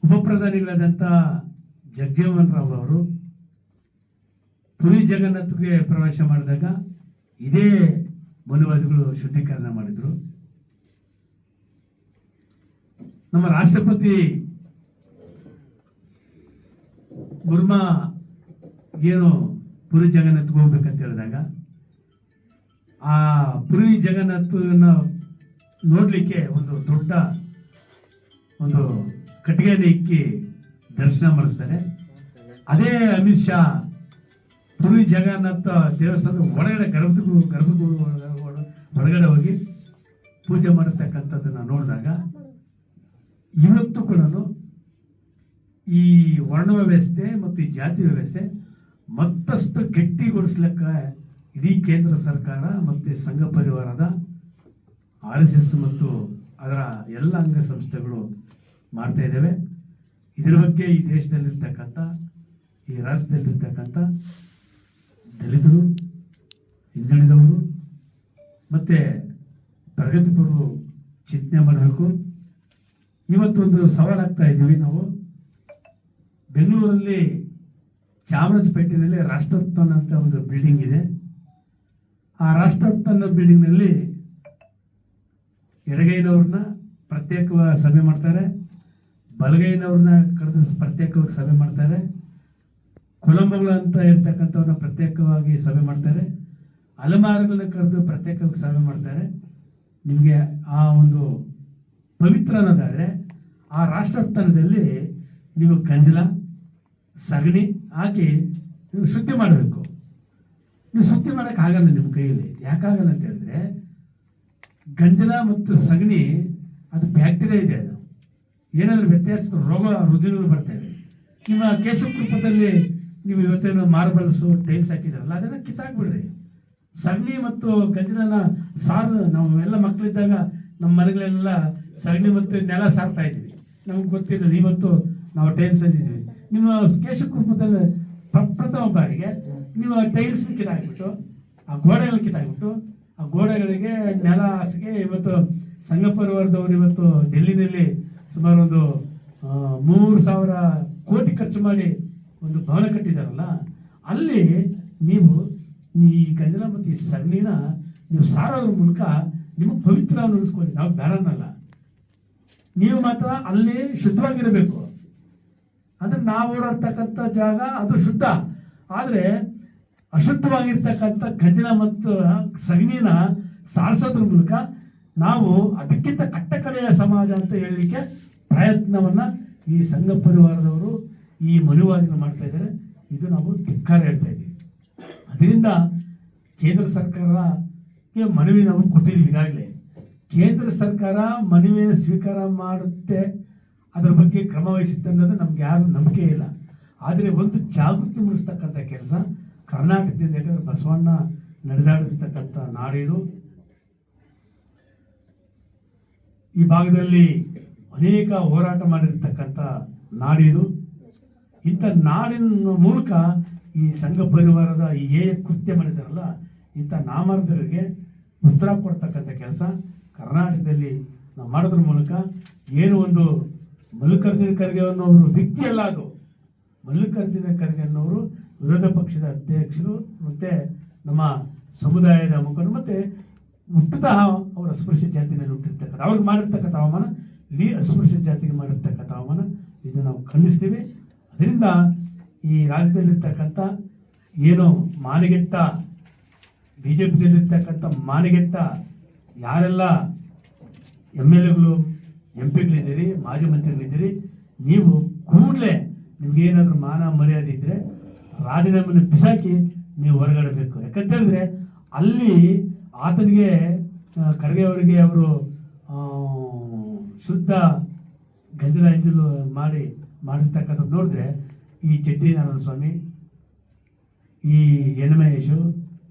ಉಪ ಪ್ರಧಾನಿಗಳಾದಂಥ ಜಗಜೀವನ್ ರಾವ್ ಅವರು ಪುರಿ ಜಗನ್ನಾಥ್ಗೆ ಪ್ರವೇಶ ಮಾಡಿದಾಗ ಇದೇ ಮನುವಾದಿಗಳು ಶುದ್ಧೀಕರಣ ಮಾಡಿದ್ರು. ನಮ್ಮ ರಾಷ್ಟ್ರಪತಿ ಮುರ್ಮಾ ಏನು ಪುರಿ ಜಗನ್ನಾಥ್ಗೆ ಹೋಗ್ಬೇಕಂತ ಹೇಳಿದಾಗ ಆ ಪುರಿ ಜಗನ್ನಾಥನ ನೋಡ್ಲಿಕ್ಕೆ ಒಂದು ದೊಡ್ಡ ಒಂದು ಕಟ್ಟಿಗೆನ ಇಕ್ಕಿ ದರ್ಶನ ಮಾಡಿಸ್ತಾರೆ. ಅದೇ ಅಮಿತ್ ಶಾ ಪುರಿ ಜಗನ್ನಾಥ ದೇವಸ್ಥಾನದ ಒಳಗಡೆ ಗರ್ಭಗುಡಿ ಹೊರಗಡೆ ಹೋಗಿ ಪೂಜೆ ಮಾಡಿರ್ತಕ್ಕಂಥದ್ದನ್ನ ನೋಡಿದಾಗ ಇವತ್ತು ಕೂಡ ಈ ವರ್ಣ ವ್ಯವಸ್ಥೆ ಮತ್ತು ಈ ಜಾತಿ ವ್ಯವಸ್ಥೆ ಮತ್ತಷ್ಟು ಗಟ್ಟಿಗೊಳಿಸ್ಲಿಕ್ಕೆ ಇಡೀ ಕೇಂದ್ರ ಸರ್ಕಾರ ಮತ್ತು ಸಂಘ ಪರಿವಾರದ RSS ಮತ್ತು ಅದರ ಎಲ್ಲ ಅಂಗಸಂಸ್ಥೆಗಳು ಮಾಡ್ತಾ ಇದ್ದೇವೆ. ಇದರ ಬಗ್ಗೆ ಈ ದೇಶದಲ್ಲಿರ್ತಕ್ಕಂಥ, ಈ ರಾಜ್ಯದಲ್ಲಿರ್ತಕ್ಕಂಥ ದಲಿತರು, ಹಿಂದುಳಿದವರು ಮತ್ತೆ ಪ್ರಗತಿಪರರು ಚಿಂತನೆ ಮಾಡಬೇಕು. ಇವತ್ತೊಂದು ಸವಾಲಾಗ್ತಾ ಇದ್ದೀವಿ ನಾವು. ಬೆಂಗಳೂರಲ್ಲಿ ಚಾಮರಾಜಪೇಟೆಯಲ್ಲಿ ರಾಷ್ಟ್ರೋತ್ಥಾನ ಅಂತ ಒಂದು ಬಿಲ್ಡಿಂಗ್ ಇದೆ. ಆ ರಾಷ್ಟ್ರೋತ್ಥಾನ ಬಿಲ್ಡಿಂಗ್ ನಲ್ಲಿ ಎಡಗೈನವ್ರನ್ನ ಪ್ರತ್ಯೇಕವಾಗಿ ಸಭೆ ಮಾಡ್ತಾರೆ, ಬಲಗೈನವ್ರನ್ನ ಕರೆದು ಪ್ರತ್ಯೇಕವಾಗಿ ಸಭೆ ಮಾಡ್ತಾರೆ, ಕುಲಂಬಗಳು ಅಂತ ಇರ್ತಕ್ಕಂಥವ್ರನ್ನ ಪ್ರತ್ಯೇಕವಾಗಿ ಸಭೆ ಮಾಡ್ತಾರೆ, ಅಲೆಮಾರಿಗಳನ್ನ ಕರೆದು ಪ್ರತ್ಯೇಕವಾಗಿ ಸಭೆ ಮಾಡ್ತಾರೆ. ನಿಮಗೆ ಆ ಒಂದು ಪವಿತ್ರ ಅನ್ನೋದಾದ್ರೆ ಆ ರಾಷ್ಟ್ರೋತ್ಥಾನದಲ್ಲಿ ನೀವು ಗಂಜಲ, ಸಗಣಿ ಹಾಕಿ ನೀವು ಶುದ್ಧಿ ಮಾಡಬೇಕು. ನೀವು ಶುದ್ಧಿ ಮಾಡಕ್ ಆಗಲ್ಲ ನಿಮ್ಮ ಕೈಯಲ್ಲಿ. ಯಾಕಾಗಲ್ಲ ಅಂತ ಹೇಳಿದ್ರೆ ಗಂಜಲ ಮತ್ತು ಸಗಣಿ ಅದು ಬ್ಯಾಕ್ಟೀರಿಯಾ ಇದೆ. ಅದು ಏನಾದ್ರೂ ವ್ಯತ್ಯಾಸ ರೋಗ ರುಜಿನಗಳು ಬರ್ತಾ ಇದೆ. ನಿಮ್ಮ ಕೇಶಕೃಪದಲ್ಲಿ ನೀವು ಇವತ್ತೇನು ಮಾರ್ಬಲ್ಸ್ ಟೈಲ್ಸ್ ಹಾಕಿದಾರಲ್ಲ ಅದನ್ನ ಕಿತ್ತಾಕ್ಬಿಡ್ರಿ. ಸಗಣಿ ಮತ್ತು ಗಂಜಲನ ಸಾರು ನಾವು ಎಲ್ಲ ಮಕ್ಕಳಿದ್ದಾಗ ನಮ್ಮ ಮನೆಗಳೆಲ್ಲ ಸಗಣಿ ಮತ್ತು ನೆಲ ಸಾರ್ತಾ ಇದ್ವಿ. ನಮ್ಗೆ ಗೊತ್ತಿರಲಿಲ್ಲ. ಇವತ್ತು ನಾವು ಟೈಲ್ಸ್ ಅಂದಿದ್ವಿ. ನಿಮ್ಮ ಕೇಶಕೃಪದಲ್ಲಿ ಪ್ರಥಮ ಬಾರಿಗೆ ನೀವು ಟೈಲ್ಸ್ ಕಿತ್ತಾಕ್ಬಿಟ್ಟು ಆ ಗೋಡೆಗಳು ಕಿತ್ತಾಕ್ಬಿಟ್ಟು ಆ ಗೋಡೆಗಳಿಗೆ ನೆಲ ಹಾಸಿಗೆ ಇವತ್ತು ಸಂಘ ಪರಿವಾರದವರು ಇವತ್ತು ಡೆಲ್ಲಿನಲ್ಲಿ ಸುಮಾರು ಒಂದು 3,000 ಕೋಟಿ ಖರ್ಚು ಮಾಡಿ ಒಂದು ಭವನ ಕಟ್ಟಿದಾರಲ್ಲ, ಅಲ್ಲಿ ನೀವು ಈ ಗಂಜಲ ಮತ್ತು ಈ ಸಗಣಿನ ನೀವು ಸಾರೋದ್ರ ಮೂಲಕ ನಿಮಗೆ ಪವಿತ್ರ ಉಳಿಸ್ಕೊಳ್ಳಿ. ನಾವು ಬೇಡನ್ನಲ್ಲ, ನೀವು ಮಾತ್ರ ಅಲ್ಲಿ ಶುದ್ಧವಾಗಿರಬೇಕು. ಅಂದ್ರೆ ನಾವು ಓಡಾಡ್ತಕ್ಕಂಥ ಜಾಗ ಅದು ಶುದ್ಧ. ಆದ್ರೆ ಅಶುದ್ಧವಾಗಿರ್ತಕ್ಕಂಥ ಗಂಜಲ ಮತ್ತು ಸಗಣಿನ ಸಾರಿಸೋದ್ರ ಮೂಲಕ ನಾವು ಅದಕ್ಕಿಂತ ಕಟ್ಟಕಡೆಯ ಸಮಾಜ ಅಂತ ಹೇಳಲಿಕ್ಕೆ ಪ್ರಯತ್ನವನ್ನ ಈ ಸಂಘ ಪರಿವಾರದವರು, ಈ ಮನುವಾದಿಗಳು ಮಾಡ್ತಾ ಇದ್ದಾರೆ. ಇದು ನಾವು ಧಿಕ್ಕಾರ ಹೇಳ್ತಾ ಇದ್ದೀವಿ. ಅದರಿಂದ ಕೇಂದ್ರ ಸರ್ಕಾರಕ್ಕೆ ಮನವಿ ನಾವು ಕೊಟ್ಟಿದ್ದೀವಿ ಈಗಾಗಲೇ. ಕೇಂದ್ರ ಸರ್ಕಾರ ಮನವಿಯನ್ನು ಸ್ವೀಕಾರ ಮಾಡುತ್ತೆ, ಅದರ ಬಗ್ಗೆ ಕ್ರಮ ವಹಿಸುತ್ತೆ ಅನ್ನೋದು ನಮ್ಗೆ ಯಾರು ನಂಬಿಕೆ ಇಲ್ಲ. ಆದರೆ ಒಂದು ಜಾಗೃತಿ ಮೂಡಿಸ್ತಕ್ಕಂಥ ಕೆಲಸ ಕರ್ನಾಟಕದಿಂದ, ಯಾಕಂದ್ರೆ ಬಸವಣ್ಣ ನಡೆದಾಡಿರ್ತಕ್ಕಂಥ ನಾಡಿದು. ಈ ಭಾಗದಲ್ಲಿ ಅನೇಕ ಹೋರಾಟ ಮಾಡಿರ್ತಕ್ಕಂಥ ನಾಡಿದು. ಇಂಥ ನಾಡಿನ ಮೂಲಕ ಈ ಸಂಘ ಪರಿವಾರದ ಈ ಕೃತ್ಯ ಮಾಡಿದಾರಲ್ಲ, ಇಂಥ ನಾಮರ್ದರಿಗೆ ಉತ್ತರ ಕೊಡ್ತಕ್ಕಂಥ ಕೆಲಸ ಕರ್ನಾಟಕದಲ್ಲಿ ನಾವು ಮಾಡೋದ್ರ ಮೂಲಕ ಏನು ಒಂದು ಮಲ್ಲಿಕಾರ್ಜುನ ಖರ್ಗೆ ಅನ್ನೋರು ವ್ಯಕ್ತಿ ಅಲ್ಲ, ಅದು ಮಲ್ಲಿಕಾರ್ಜುನ ಖರ್ಗೆ ಅನ್ನೋರು ವಿರೋಧ ಪಕ್ಷದ ಅಧ್ಯಕ್ಷರು ಮತ್ತೆ ನಮ್ಮ ಸಮುದಾಯದ ಮುಖಂಡರು, ಮತ್ತೆ ಹುಟ್ಟುತ್ತಾ ಅವರ ಅಸ್ಪೃಶ್ಯ ಜಾತಿನಲ್ಲಿ ಹುಟ್ಟಿರ್ತಕ್ಕಂಥ ಅವ್ರಿಗೆ ಮಾಡಿರ್ತಕ್ಕಂಥ ಅವಮಾನ ಇಡೀ ಅಸ್ಪೃಶ್ಯ ಜಾತಿಗೆ ಮಾಡಿರ್ತಕ್ಕಂಥ ಅವಮಾನ, ಇದು ನಾವು ಖಂಡಿಸ್ತೀವಿ. ಅದರಿಂದ ಈ ರಾಜ್ಯದಲ್ಲಿರ್ತಕ್ಕಂಥ ಏನು ಮಾನಗೆಟ್ಟ ಬಿಜೆಪಿಯಲ್ಲಿರ್ತಕ್ಕಂಥ ಮಾನಗೆಟ್ಟ ಯಾರೆಲ್ಲ MLAಗಳು MP ಗಳಿದ್ದೀರಿ, ಮಾಜಿ ಮಂತ್ರಿಗಳಿದ್ದೀರಿ, ನೀವು ಕೂಡಲೇ ನಿಮ್ಗೆ ಏನಾದರೂ ಮಾನ ಮರ್ಯಾದೆ ಇದ್ರೆ ರಾಜೀನಾಮೆಯನ್ನು ಬಿಸಾಕಿ ನೀವು ಹೊರಗಡೆ ಬೇಕು. ಯಾಕಂತೇಳಿದ್ರೆ ಅಲ್ಲಿ ಆತನಿಗೆ ಖರ್ಗೆ ಅವರಿಗೆ ಅವರು ಶುದ್ಧ ಗಂಜಲ ಎಂಜಲು ಮಾಡಿರ್ತಕ್ಕಂಥದ್ದು ನೋಡಿದ್ರೆ ಈ ಚೆಟ್ಟಿ ನಾರಾಯಣ ಸ್ವಾಮಿ, ಈ ಮಹೇಶು,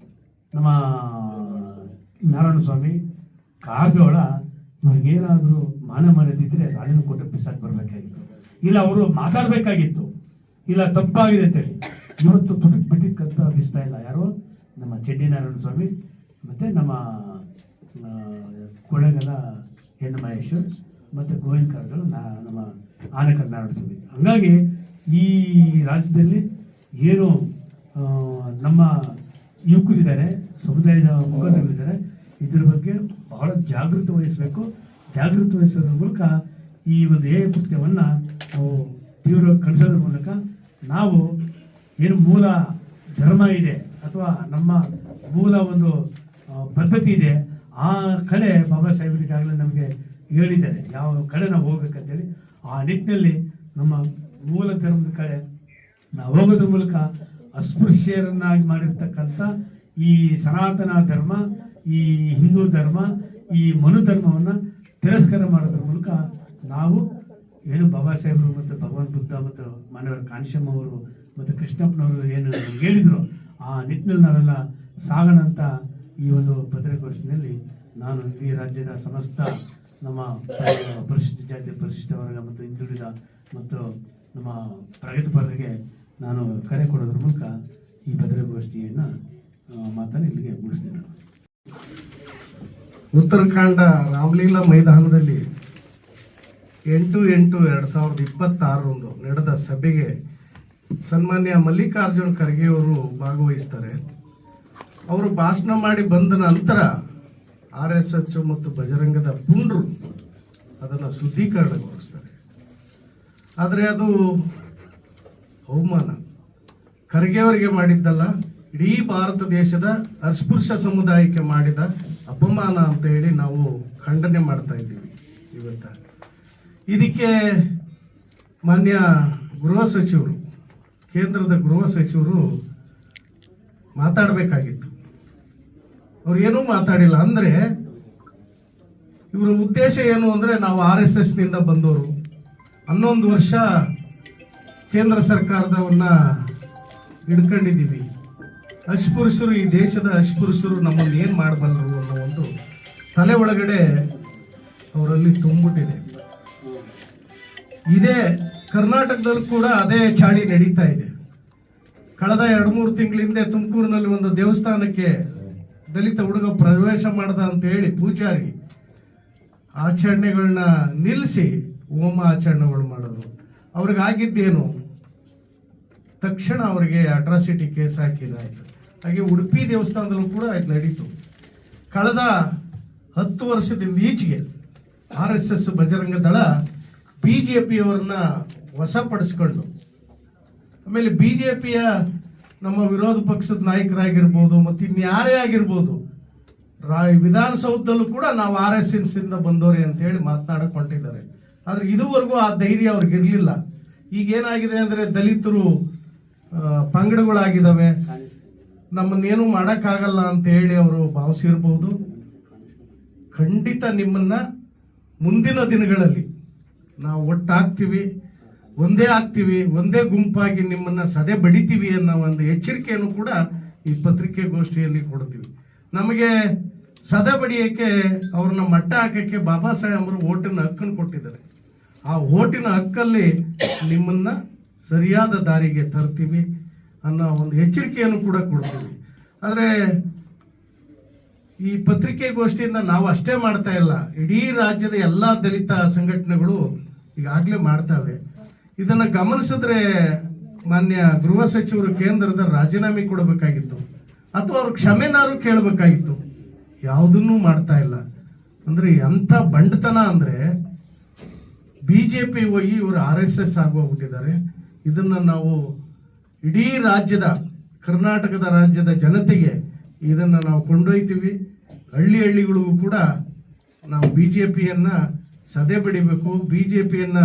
ನಮ್ಮ ನಾರಾಯಣ ಸ್ವಾಮಿ, ಕಾರಜೋಳ ಇವ್ರಿಗೇನಾದರೂ ಮಾನ ಮರ್ಯಾದಿದ್ರೆ ರಾಜೀನಾಮೆ ಕೊಟ್ಟು ಬಿಸಾಕ್ ಬರ್ಬೇಕಾಗಿತ್ತು, ಇಲ್ಲ ಅವರು ಮಾತಾಡ್ಬೇಕಾಗಿತ್ತು, ಇಲ್ಲ ತಪ್ಪಾಗಿದೆ ಅಂತೇಳಿ. ಇವತ್ತು ತುಟುಕ್ ಬಿಟ್ಟಿಕ್ಕಂತ ಬಿಸ್ತಾ ಇಲ್ಲ ಯಾರು, ನಮ್ಮ ಚೆಟ್ಟಿ ನಾರಾಯಣ ಸ್ವಾಮಿ ಮತ್ತೆ ನಮ್ಮ ಕೊಳ್ಳೇಗಾಲ ಮಹೇಶ್ ಮತ್ತೆ ಗೋವಿಂದ ಕಾರಜೋಳ, ನಮ್ಮ ಆನೇಕಲ್ ನಾರಾಯಣ ಸ್ವಾಮಿ. ಹಂಗಾಗಿ ಈ ರಾಜ್ಯದಲ್ಲಿ ಏನು ನಮ್ಮ ಯುವಕರಿದ್ದಾರೆ, ಸಮುದಾಯದ ಮುಖಂಡರಿದ್ದಾರೆ, ಇದ್ರ ಬಗ್ಗೆ ಬಹಳ ಜಾಗೃತಿ ವಹಿಸಬೇಕು. ಜಾಗೃತಿ ವಹಿಸೋದ್ರ ಮೂಲಕ ಈ ಒಂದು ಕೃತ್ಯವನ್ನು ನಾವು ತೀವ್ರ ಖಂಡಿಸೋದ್ರ ಮೂಲಕ ನಾವು ಏನು ಮೂಲ ಧರ್ಮ ಇದೆ ಅಥವಾ ನಮ್ಮ ಮೂಲ ಒಂದು ಪದ್ಧತಿ ಇದೆ, ಆ ಕಡೆ ಬಾಬಾ ಸಾಹೇಬರಿಗಾಗಲೇ ನಮಗೆ ಹೇಳಿದ್ದಾರೆ ಯಾವ ಕಡೆ ನಾವು ಹೋಗ್ಬೇಕಂತೇಳಿ. ಆ ನಿಟ್ಟಿನಲ್ಲಿ ನಮ್ಮ ಮೂಲ ಧರ್ಮದ ಕಡೆ ನಾವು ಹೋಗೋದ್ರ ಮೂಲಕ ಅಸ್ಪೃಶ್ಯರನ್ನಾಗಿ ಮಾಡಿರ್ತಕ್ಕಂಥ ಈ ಸನಾತನ ಧರ್ಮ, ಈ ಹಿಂದೂ ಧರ್ಮ, ಈ ಮನು ಧರ್ಮವನ್ನು ತಿರಸ್ಕಾರ ಮಾಡೋದ್ರ ಮೂಲಕ ನಾವು ಏನು ಬಾಬಾ ಸಾಹೇಬರು ಮತ್ತು ಭಗವಾನ್ ಬುದ್ಧ ಮತ್ತು ಮಾನವರ ಕಾಂಶಮ್ಮ ಅವರು ಮತ್ತು ಕೃಷ್ಣಪ್ಪನವರು ಏನು ಹೇಳಿದ್ರು, ಆ ನಿಟ್ಟಿನಲ್ಲಿ ನಾವೆಲ್ಲ ಸಾಗೋಣ ಅಂತ ಈ ಒಂದು ಪತ್ರಿಕಾಗೋಷ್ಠಿಯಲ್ಲಿ ನಾನು ಇಡೀ ರಾಜ್ಯದ ಸಮಸ್ತ ನಮ್ಮ ಪರಿಶಿಷ್ಟ ಜಾತಿ, ಪರಿಶಿಷ್ಟ ವರ್ಗ ಮತ್ತು ಹಿಂದುಳಿದ ಮತ್ತು ನಮ್ಮ ಪ್ರಗತಿಪರರಿಗೆ ನಾನು ಕರೆ ಕೊಡೋದ್ರ ಮೂಲಕ ಈ ಪತ್ರಿಕಾಗೋಷ್ಠಿಯನ್ನು ಮಾತನ್ನು ಇಲ್ಲಿಗೆ ಮುಗಿಸ್ತೇನೆ. ಉತ್ತರಾಖಂಡ ರಾಮಲೀಲಾ ಮೈದಾನದಲ್ಲಿ 8/8/2026 ನಡೆದ ಸಭೆಗೆ ಸನ್ಮಾನ್ಯ ಮಲ್ಲಿಕಾರ್ಜುನ ಖರ್ಗೆ ಅವರು ಭಾಗವಹಿಸ್ತಾರೆ. ಅವರು ಭಾಷಣ ಮಾಡಿ ಬಂದ ನಂತರ RSH ಮತ್ತು ಬಜರಂಗದ ಪುಂಡ್ರು ಅದನ್ನು ಶುದ್ಧೀಕರಣಗೊಳಿಸ್ತಾರೆ. ಆದರೆ ಅದು ಅವಮಾನ ಖರ್ಗೆ ಅವರಿಗೆ ಮಾಡಿದ್ದಲ್ಲ, ಇಡೀ ಭಾರತ ದೇಶದ ಅಸ್ಪೃಶ್ಯ ಸಮುದಾಯಕ್ಕೆ ಮಾಡಿದ ಅಪಮಾನ ಅಂತ ಹೇಳಿ ನಾವು ಖಂಡನೆ ಮಾಡ್ತಾ ಇದ್ದೀವಿ ಇವತ್ತ. ಇದಕ್ಕೆ ಮಾನ್ಯ ಗೃಹ ಸಚಿವರು, ಕೇಂದ್ರದ ಗೃಹ ಸಚಿವರು ಮಾತಾಡಬೇಕಾಗಿತ್ತು. ಅವ್ರು ಏನೂ ಮಾತಾಡಿಲ್ಲ. ಅಂದರೆ ಇವರ ಉದ್ದೇಶ ಏನು ಅಂದರೆ, ನಾವು RSSನಿಂದ ಬಂದವರು, 11 ವರ್ಷ ಕೇಂದ್ರ ಸರ್ಕಾರದವನ್ನ ಹಿಡ್ಕೊಂಡಿದ್ದೀವಿ, ಅಸ್ಪೃಶ್ಯರು, ಈ ದೇಶದ ಅಸ್ಪೃಶ್ಯರು ನಮ್ಮನ್ನು ಏನು ಮಾಡಬಲ್ಲರು ಅನ್ನೋ ಒಂದು ತಲೆ ಒಳಗಡೆ ಅವರಲ್ಲಿ ತುಂಬಿಟ್ಟಿದೆ. ಇದೇ ಕರ್ನಾಟಕದಲ್ಲೂ ಕೂಡ ಅದೇ ಚಾಳಿ ನಡೀತಾ ಇದೆ. ಕಳೆದ 2-3 ತಿಂಗಳ ಹಿಂದೆ ತುಮಕೂರಿನಲ್ಲಿ ಒಂದು ದೇವಸ್ಥಾನಕ್ಕೆ ದಲಿತ ಹುಡುಗ ಪ್ರವೇಶ ಮಾಡ್ದ ಅಂತ ಹೇಳಿ ಪೂಜಾರಿ ಆಚರಣೆಗಳನ್ನ ನಿಲ್ಲಿಸಿ ಹೋಮ ಆಚರಣೆಗಳು ಮಾಡೋದು. ಅವ್ರಿಗಾಗಿದ್ದೇನು, ತಕ್ಷಣ ಅವರಿಗೆ ಅಟ್ರಾಸಿಟಿ ಕೇಸ್ ಹಾಕಿದಾಯ್ತು. ಹಾಗೆ ಉಡುಪಿ ದೇವಸ್ಥಾನದಲ್ಲೂ ಕೂಡ ಇದು ನಡೀತು. ಕಳೆದ 10 ವರ್ಷದಿಂದ ಈಚೆಗೆ RSS ಬಜರಂಗ ದಳ BJPಯವರನ್ನ ವಶಪಡಿಸ್ಕೊಂಡು, ಆಮೇಲೆ BJPಯ ನಮ್ಮ ವಿರೋಧ ಪಕ್ಷದ ನಾಯಕರಾಗಿರ್ಬೋದು ಮತ್ತು ಇನ್ಯಾರೇ ಆಗಿರ್ಬೋದು, ವಿಧಾನಸೌಧದಲ್ಲೂ ಕೂಡ ನಾವು RSSನಿಂದ ಬಂದವ್ರೆ ಅಂತ ಹೇಳಿ ಮಾತನಾಡಕ್ ಹೊಂಟಿದ್ದಾರೆ. ಆದ್ರೆ ಇದುವರೆಗೂ ಆ ಧೈರ್ಯ ಅವ್ರಿಗೆ ಇರಲಿಲ್ಲ. ಈಗ ಏನಾಗಿದೆ ಅಂದ್ರೆ, ದಲಿತರು ಪಂಗಡಗಳಾಗಿದ್ದಾವೆ, ನಮ್ಮನ್ನೇನು ಮಾಡೋಕ್ಕಾಗಲ್ಲ ಅಂತ ಹೇಳಿ ಅವರು ಭಾವಿಸಿರ್ಬೋದು. ಖಂಡಿತ ನಿಮ್ಮನ್ನ ಮುಂದಿನ ದಿನಗಳಲ್ಲಿ ನಾವು ಒಟ್ಟಾಗ್ತೀವಿ, ಒಂದೇ ಆಗ್ತೀವಿ, ಒಂದೇ ಗುಂಪಾಗಿ ನಿಮ್ಮನ್ನ ಸದೆ ಬಡಿತೀವಿ ಅನ್ನೋ ಒಂದು ಎಚ್ಚರಿಕೆಯನ್ನು ಕೂಡ ಈ ಪತ್ರಿಕೆಗೋಷ್ಠಿಯಲ್ಲಿ ಕೊಡ್ತೀವಿ. ನಮಗೆ ಸದೆ ಬಡಿಯೋಕ್ಕೆ ಅವ್ರನ್ನ ಮಟ್ಟ ಹಾಕಕ್ಕೆ ಬಾಬಾ ಸಾಹೇಬ್ ಅವರು ಓಟಿನ ಹಕ್ಕನ್ನು ಕೊಟ್ಟಿದ್ದಾರೆ. ಆ ಓಟಿನ ಹಕ್ಕಲ್ಲಿ ನಿಮ್ಮನ್ನ ಸರಿಯಾದ ದಾರಿಗೆ ತರ್ತೀವಿ ಅನ್ನೋ ಒಂದು ಎಚ್ಚರಿಕೆಯನ್ನು ಕೂಡ ಕೊಡ್ತೀವಿ. ಆದರೆ ಈ ಪತ್ರಿಕೆಗೋಷ್ಠಿಯಿಂದ ನಾವು ಅಷ್ಟೇ ಮಾಡ್ತಾ ಇಲ್ಲ, ಇಡೀ ರಾಜ್ಯದ ಎಲ್ಲ ದಲಿತ ಸಂಘಟನೆಗಳು ಈಗಾಗಲೇ ಮಾಡ್ತಾವೆ. ಇದನ್ನು ಗಮನಿಸಿದ್ರೆ ಮಾನ್ಯ ಗೃಹ ಸಚಿವರು ಕೇಂದ್ರದ ರಾಜೀನಾಮೆ ಕೊಡಬೇಕಾಗಿತ್ತು ಅಥವಾ ಅವ್ರ ಕ್ಷಮೆನಾರು ಕೇಳಬೇಕಾಗಿತ್ತು. ಯಾವುದನ್ನೂ ಮಾಡ್ತಾ ಇಲ್ಲ. ಅಂದ್ರೆ ಎಂಥ ಬಂಡತನ ಅಂದ್ರೆ ಬಿಜೆಪಿ ಹೋಗಿ ಇವರು RSS ಆಗೋಗ್ಬಿಟ್ಟಿದ್ದಾರೆ. ಇದನ್ನ ನಾವು ಇಡೀ ರಾಜ್ಯದ ಕರ್ನಾಟಕದ ರಾಜ್ಯದ ಜನತೆಗೆ ಇದನ್ನ ನಾವು ಕೊಂಡೊಯ್ತೀವಿ. ಹಳ್ಳಿಗಳಿಗೂ ಕೂಡ ನಾವು ಬಿಜೆಪಿಯನ್ನ ಸದೆ ಬಡಿಬೇಕು. ಬಿಜೆಪಿಯನ್ನ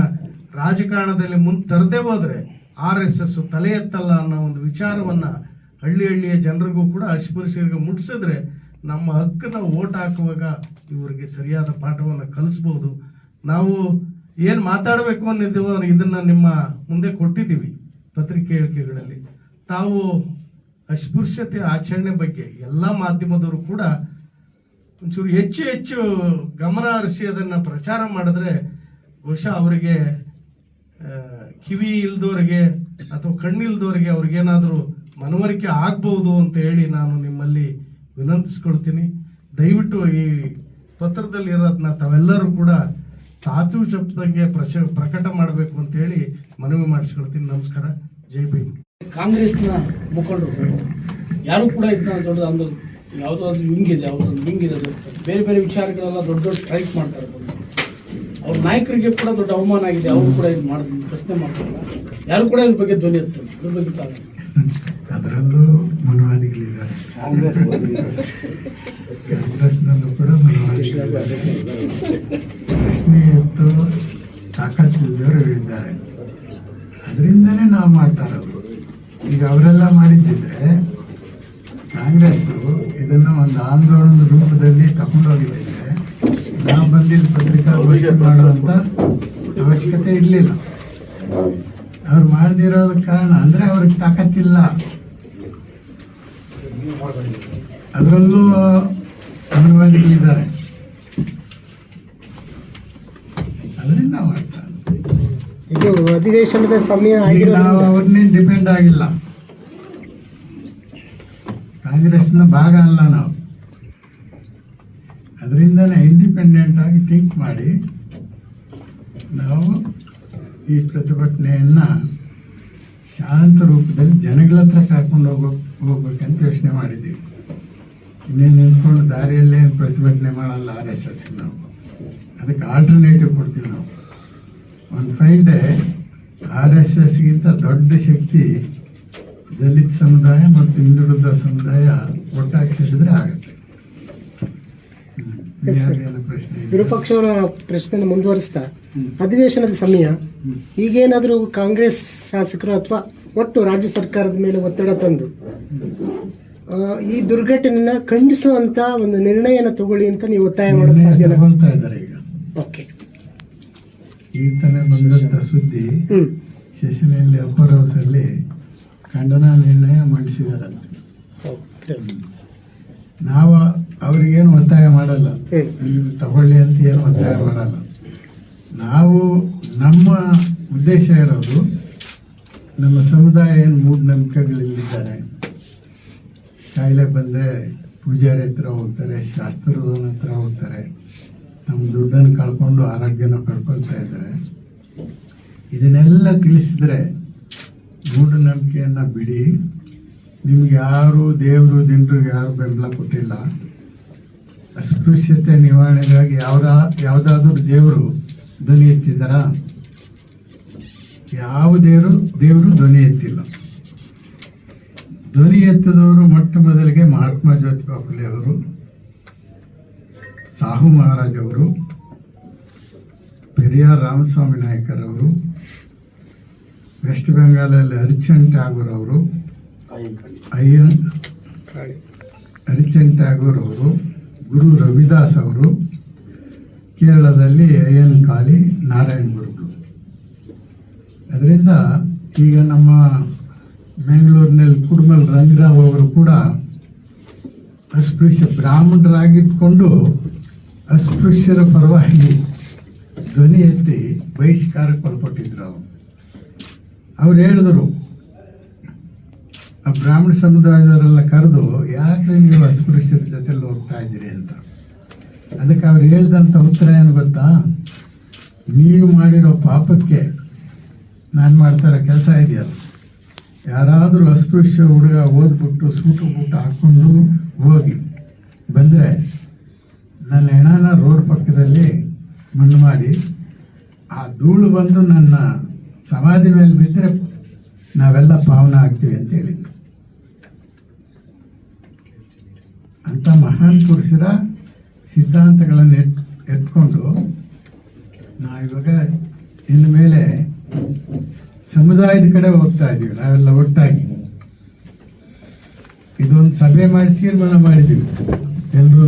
ರಾಜಕಾರಣದಲ್ಲಿ ತರದೇ ಹೋದ್ರೆ RSS ತಲೆ ಎತ್ತಲ್ಲ ಅನ್ನೋ ಒಂದು ವಿಚಾರವನ್ನ ಹಳ್ಳಿಯ ಜನರಿಗೂ ಕೂಡ ಅಸ್ಪೃಶ್ಯರಿಗೆ ಮುಟ್ಟಿಸಿದ್ರೆ ನಮ್ಮ ಹಕ್ಕನ್ನ ಓಟ್ ಹಾಕುವಾಗ ಇವರಿಗೆ ಸರಿಯಾದ ಪಾಠವನ್ನು ಕಲಿಸ್ಬೋದು. ನಾವು ಏನು ಮಾತಾಡಬೇಕು ಅನ್ನಿದ್ದೀವೋ ಇದನ್ನ ನಿಮ್ಮ ಮುಂದೆ ಕೊಟ್ಟಿದ್ದೀವಿ ಪತ್ರಿಕೆ ಹೇಳಿಕೆಗಳಲ್ಲಿ. ತಾವು ಅಸ್ಪೃಶ್ಯತೆ ಆಚರಣೆ ಬಗ್ಗೆ ಎಲ್ಲ ಮಾಧ್ಯಮದವರು ಕೂಡ ಒಂಚೂರು ಹೆಚ್ಚು ಹೆಚ್ಚು ಗಮನ ಹರಿಸಿ ಅದನ್ನು ಪ್ರಚಾರ ಮಾಡಿದ್ರೆ ಬಹುಶಃ ಅವರಿಗೆ ಕಿವಿ ಇಲ್ದವ್ರಿಗೆ ಅಥವಾ ಕಣ್ಣಿಲ್ದವ್ರಿಗೆ ಅವ್ರಿಗೇನಾದರೂ ಮನವರಿಕೆ ಆಗ್ಬಹುದು ಅಂತ ಹೇಳಿ ನಾನು ನಿಮ್ಮಲ್ಲಿ ವಿನಂತಿಸ್ಕೊಳ್ತೀನಿ. ದಯವಿಟ್ಟು ಈ ಪತ್ರದಲ್ಲಿ ಇರೋದನ್ನ ತಾವೆಲ್ಲರೂ ಕೂಡ ತಾತು ಶಬ್ದಂಗೆ ಪ್ರಕಟ ಮಾಡಬೇಕು ಅಂತ ಹೇಳಿ ಮನವಿ ಮಾಡಿಸ್ಕೊಳ್ತೀನಿ. ನಮಸ್ಕಾರ. ಜೈ ಭೀಮ್. ಕಾಂಗ್ರೆಸ್ನ ಮುಖಂಡರು ಯಾರು ಕೂಡ ಇದನ್ನ ದೊಡ್ಡ ಒಂದು ಯಾವುದೋ ಒಂದು ವಿಂಗಿದೆ, ಯಾವುದೊಂದು ವಿಂಗಿದೆ, ಅದು ಬೇರೆ ಬೇರೆ ವಿಚಾರಗಳೆಲ್ಲ ದೊಡ್ಡ ದೊಡ್ಡ ಸ್ಟ್ರೈಕ್ ಮಾಡ್ತಾರೆ. ಅವ್ರ ನಾಯಕರಿಗೆ ಕೂಡ ದೊಡ್ಡ ಅವಮಾನ ಆಗಿದೆ. ಅವರು ಕೂಡ ಇದು ಪ್ರಶ್ನೆ ಮಾಡ್ತಾರಲ್ಲ, ಯಾರು ಕೂಡ ಇದ್ರ ಬಗ್ಗೆ ಧ್ವನಿ ಎತ್ತಾರೆ. ಅದ್ರ ಬಗ್ಗೆ ಅದರಲ್ಲೂ ಮನವಾದಿಗಳಿದ್ದಾರೆ. ಕಾಂಗ್ರೆಸ್ನಲ್ಲೂ ಕೂಡ ಮನವಾದಿಗಳಿದ್ದಾರೆ. ಪ್ರಶ್ನೆ ಎತ್ತು ತಾಕತ್ತಿಲ್ಲದವರು ಇದ್ದಾರೆ. ಅದರಿಂದನೇ ನಾವು ಮಾಡ್ತಾ ಇರೋದು. ಈಗ ಅವರೆಲ್ಲ ಮಾಡಿದ್ದಿದ್ರೆ ಕಾಂಗ್ರೆಸ್ಸು ಇದನ್ನು ಒಂದು ಆಂದೋಲನದ ರೂಪದಲ್ಲಿ ತಗೊಂಡೋಗಿದ್ದಿದ್ರೆ ನಾವು ಬಂದಿದ್ದು ಪತ್ರಿಕಾಗೋಷ್ಠಿ ಮಾಡುವಂಥ ಅವಶ್ಯಕತೆ ಇರಲಿಲ್ಲ. ಅವ್ರು ಮಾಡದಿರೋದ ಕಾರಣ ಅಂದರೆ ಅವ್ರಿಗೆ ತಾಕತ್ತಿಲ್ಲ. ಅದರಲ್ಲೂ ಅನುವಾದಿಗಳಿದ್ದಾರೆ. ಅದರಿಂದ ಮಾಡ್ತಾರೆ. ಇದು ಅಧಿವೇಶನದ ಸಮಯ ಈಗ ನಾವು ಅವ್ರನ್ನೇನು ಡಿಪೆಂಡ್ ಆಗಿಲ್ಲ. ಕಾಂಗ್ರೆಸ್ನ ಭಾಗ ಅಲ್ಲ ನಾವು. ಅದರಿಂದನೇ ಇಂಡಿಪೆಂಡೆಂಟ್ ಆಗಿ ಥಿಂಕ್ ಮಾಡಿ ನಾವು ಈ ಪ್ರತಿಭಟನೆಯನ್ನು ಶಾಂತ ರೂಪದಲ್ಲಿ ಜನಗಳ ಹತ್ರ ಕರ್ಕೊಂಡು ಹೋಗ್ಬೇಕಂತ ಯೋಚನೆ ಮಾಡಿದ್ದೀವಿ. ಇನ್ನೇನು ನಿಂತ್ಕೊಂಡು ದಾರಿಯಲ್ಲೇ ಪ್ರತಿಭಟನೆ ಮಾಡಲ್ಲ RSS. ನಾವು ಅದಕ್ಕೆ ಆಲ್ಟರ್ನೇಟಿವ್ ಕೊಡ್ತೀವಿ. ನಾವು ಒಂದು ಫೈನ್ ಡೇ RSSಗಿಂತ ದೊಡ್ಡ ಶಕ್ತಿ ದಲಿತ ಸಮುದಾಯ ಮತ್ತು ಹಿಂದುಳಿದ ಸಮುದಾಯ ಒಟ್ಟಾಗಿ ಸೇರಿದ್ರೆ ಆಗುತ್ತೆ. ಪ್ರಶ್ನೆ ವಿರೂಪಾಕ್ಷ ಅವರ ಪ್ರಶ್ನೆ ಮುಂದುವರಿಸ್ತಾ, ಅಧಿವೇಶನದ ಸಮಯ ಈಗೇನಾದರೂ ಕಾಂಗ್ರೆಸ್ ಶಾಸಕರು ಅಥವಾ ಒಟ್ಟು ರಾಜ್ಯ ಸರ್ಕಾರದ ಮೇಲೆ ಒತ್ತಡ ತಂದು ಈ ದುರ್ಘಟನೆನ ಖಂಡಿಸುವಂತ ಒಂದು ನಿರ್ಣಯನ ತಗೊಳ್ಳಿ ಅಂತ ನೀವು ಒತ್ತಾಯ ಮಾಡೋದು ಸಾಧ್ಯ ತಗೊಳ್ತಾ ಇದ್ದಾರೆ. ಈಗ ಓಕೆ, ಈಗ ತಾನೇ ಬಂದಂತ ಸುದ್ದಿ ಸೆಷನಲ್ಲಿ ಅಪ್ಪರ್ ಹೌಸ್ ಅಲ್ಲಿ ಖಂಡನಾ ನಿರ್ಣಯ ಮಂಡಿಸಿದಾರಂತೆ. ನಾವು ಅವ್ರಿಗೇನು ಒತ್ತಾಯ ಮಾಡಲ್ಲ, ನೀವು ತಗೊಳ್ಳಿ ಅಂತ ಏನು ಒತ್ತಾಯ ಮಾಡಲ್ಲ. ನಾವು ನಮ್ಮ ಉದ್ದೇಶ ಇರೋದು ನಮ್ಮ ಸಮುದಾಯ ಏನು ಮೂಢನಂಬಿಕೆಗಳಲ್ಲಿದ್ದಾರೆ. ಕಾಯಿಲೆ ಬಂದರೆ ಪೂಜಾರಿ ಹತ್ರ ಹೋಗ್ತಾರೆ, ಶಾಸ್ತ್ರದವನ ಹತ್ರ ಹೋಗ್ತಾರೆ, ನಮ್ಮ ದುಡ್ಡನ್ನು ಕಳ್ಕೊಂಡು ಆರೋಗ್ಯನ ಕಳ್ಕೊಳ್ತಾ ಇದ್ದಾರೆ. ಇದನ್ನೆಲ್ಲ ತಿಳಿಸಿದ್ರೆ ಮೂಢನಂಬಿಕೆಯನ್ನು ಬಿಡಿ. ನಿಮ್ಗೆ ಯಾರು ದೇವರು ದಿಂಡ್ರಿಗೆ ಯಾರು ಬೆಂಬಲ ಕೊಟ್ಟಿಲ್ಲ. ಅಸ್ಪೃಶ್ಯತೆ ನಿವಾರಣೆಗಾಗಿ ಯಾವುದಾದ್ರೂ ದೇವರು ಧ್ವನಿ ಎತ್ತಿದ್ದಾರ? ಯಾವ ದೇವರು ಧ್ವನಿ ಎತ್ತಿಲ್ಲ. ಧ್ವನಿ ಎತ್ತಿದವರು ಮೊಟ್ಟ ಮೊದಲಿಗೆ ಮಹಾತ್ಮ ಜ್ಯೋತಿಬಾ ಫುಲೆ ಅವರು, ಸಾಹು ಮಹಾರಾಜ್ ಅವರು, ಪೆರಿಯಾರ್ ರಾಮಸ್ವಾಮಿ ನಾಯಕರ್ ಅವರು, ವೆಸ್ಟ್ ಬೆಂಗಾಲಲ್ಲಿ ಹರಿಚಂದ್ ಠಾಗೂರ್ ಅವರು, ಹರಿಚಂದ್ ಟ್ಯಾಗೋರ್ ಅವರು, ಗುರು ರವಿದಾಸ್ ಅವರು, ಕೇರಳದಲ್ಲಿ ಅಯ್ಯನ್ ಕಾಳಿ, ನಾರಾಯಣ್ ಗುರುಗಳು. ಅದರಿಂದ ಈಗ ನಮ್ಮ ಮ್ಯಾಂಗ್ಳೂರಿನಲ್ಲಿ ಕುಡುಮಲ್ ರಂಗರಾವ್ ಅವರು ಕೂಡ ಅಸ್ಪೃಶ್ಯ ಬ್ರಾಹ್ಮಣರಾಗಿದ್ದುಕೊಂಡು ಅಸ್ಪೃಶ್ಯರ ಪರವಾಗಿ ಧ್ವನಿ ಎತ್ತಿ ಬಹಿಷ್ಕಾರಕ್ಕೆ ಒಳಪಟ್ಟಿದ್ರು. ಅವ್ರು ಹೇಳಿದರು, ಆ ಬ್ರಾಹ್ಮಣ ಸಮುದಾಯದವರೆಲ್ಲ ಕರೆದು ಯಾಕೆ ನೀವು ಅಸ್ಪೃಶ್ಯರ ಜೊತೆಲಿ ಹೋಗ್ತಾ ಇದ್ದೀರಿ ಅಂತ. ಅದಕ್ಕೆ ಅವ್ರು ಹೇಳಿದಂಥ ಉತ್ತರ ಏನು ಗೊತ್ತಾ, ನೀವು ಮಾಡಿರೋ ಪಾಪಕ್ಕೆ ನಾನು ಮಾಡ್ತಾರೋ ಕೆಲಸ ಇದೆಯಲ್ಲ, ಯಾರಾದರೂ ಅಸ್ಪೃಶ್ಯ ಹುಡುಗ ಓದ್ಬಿಟ್ಟು ಸೂಟು ಬೂಟ ಹಾಕ್ಕೊಂಡು ಹೋಗಿ ಬಂದರೆ ನನ್ನ ಹೆಣನ ರೋಡ್ ಪಕ್ಕದಲ್ಲಿ ಮಣ್ಣು ಮಾಡಿ ಆ ಧೂಳು ಬಂದು ನನ್ನ ಸಮಾಧಿ ಮೇಲೆ ಬಿದ್ದರೆ ನಾವೆಲ್ಲ ಪಾವನ ಆಗ್ತೀವಿ ಅಂತ ಹೇಳಿದ್ರು. ಅಂಥ ಮಹಾನ್ ಪುರುಷರ ಸಿದ್ಧಾಂತಗಳನ್ನು ಎತ್ಕೊಂಡು ನಾವಿವಾಗ ಇನ್ನು ಮೇಲೆ ಸಮುದಾಯದ ಕಡೆ ಹೋಗ್ತಾ ಇದ್ದೀವಿ. ನಾವೆಲ್ಲ ಒಟ್ಟಾಗಿ ಇದೊಂದು ಸಭೆ ಮಾಡಿ ತೀರ್ಮಾನ ಮಾಡಿದ್ದೀವಿ. ಎಲ್ಲರೂ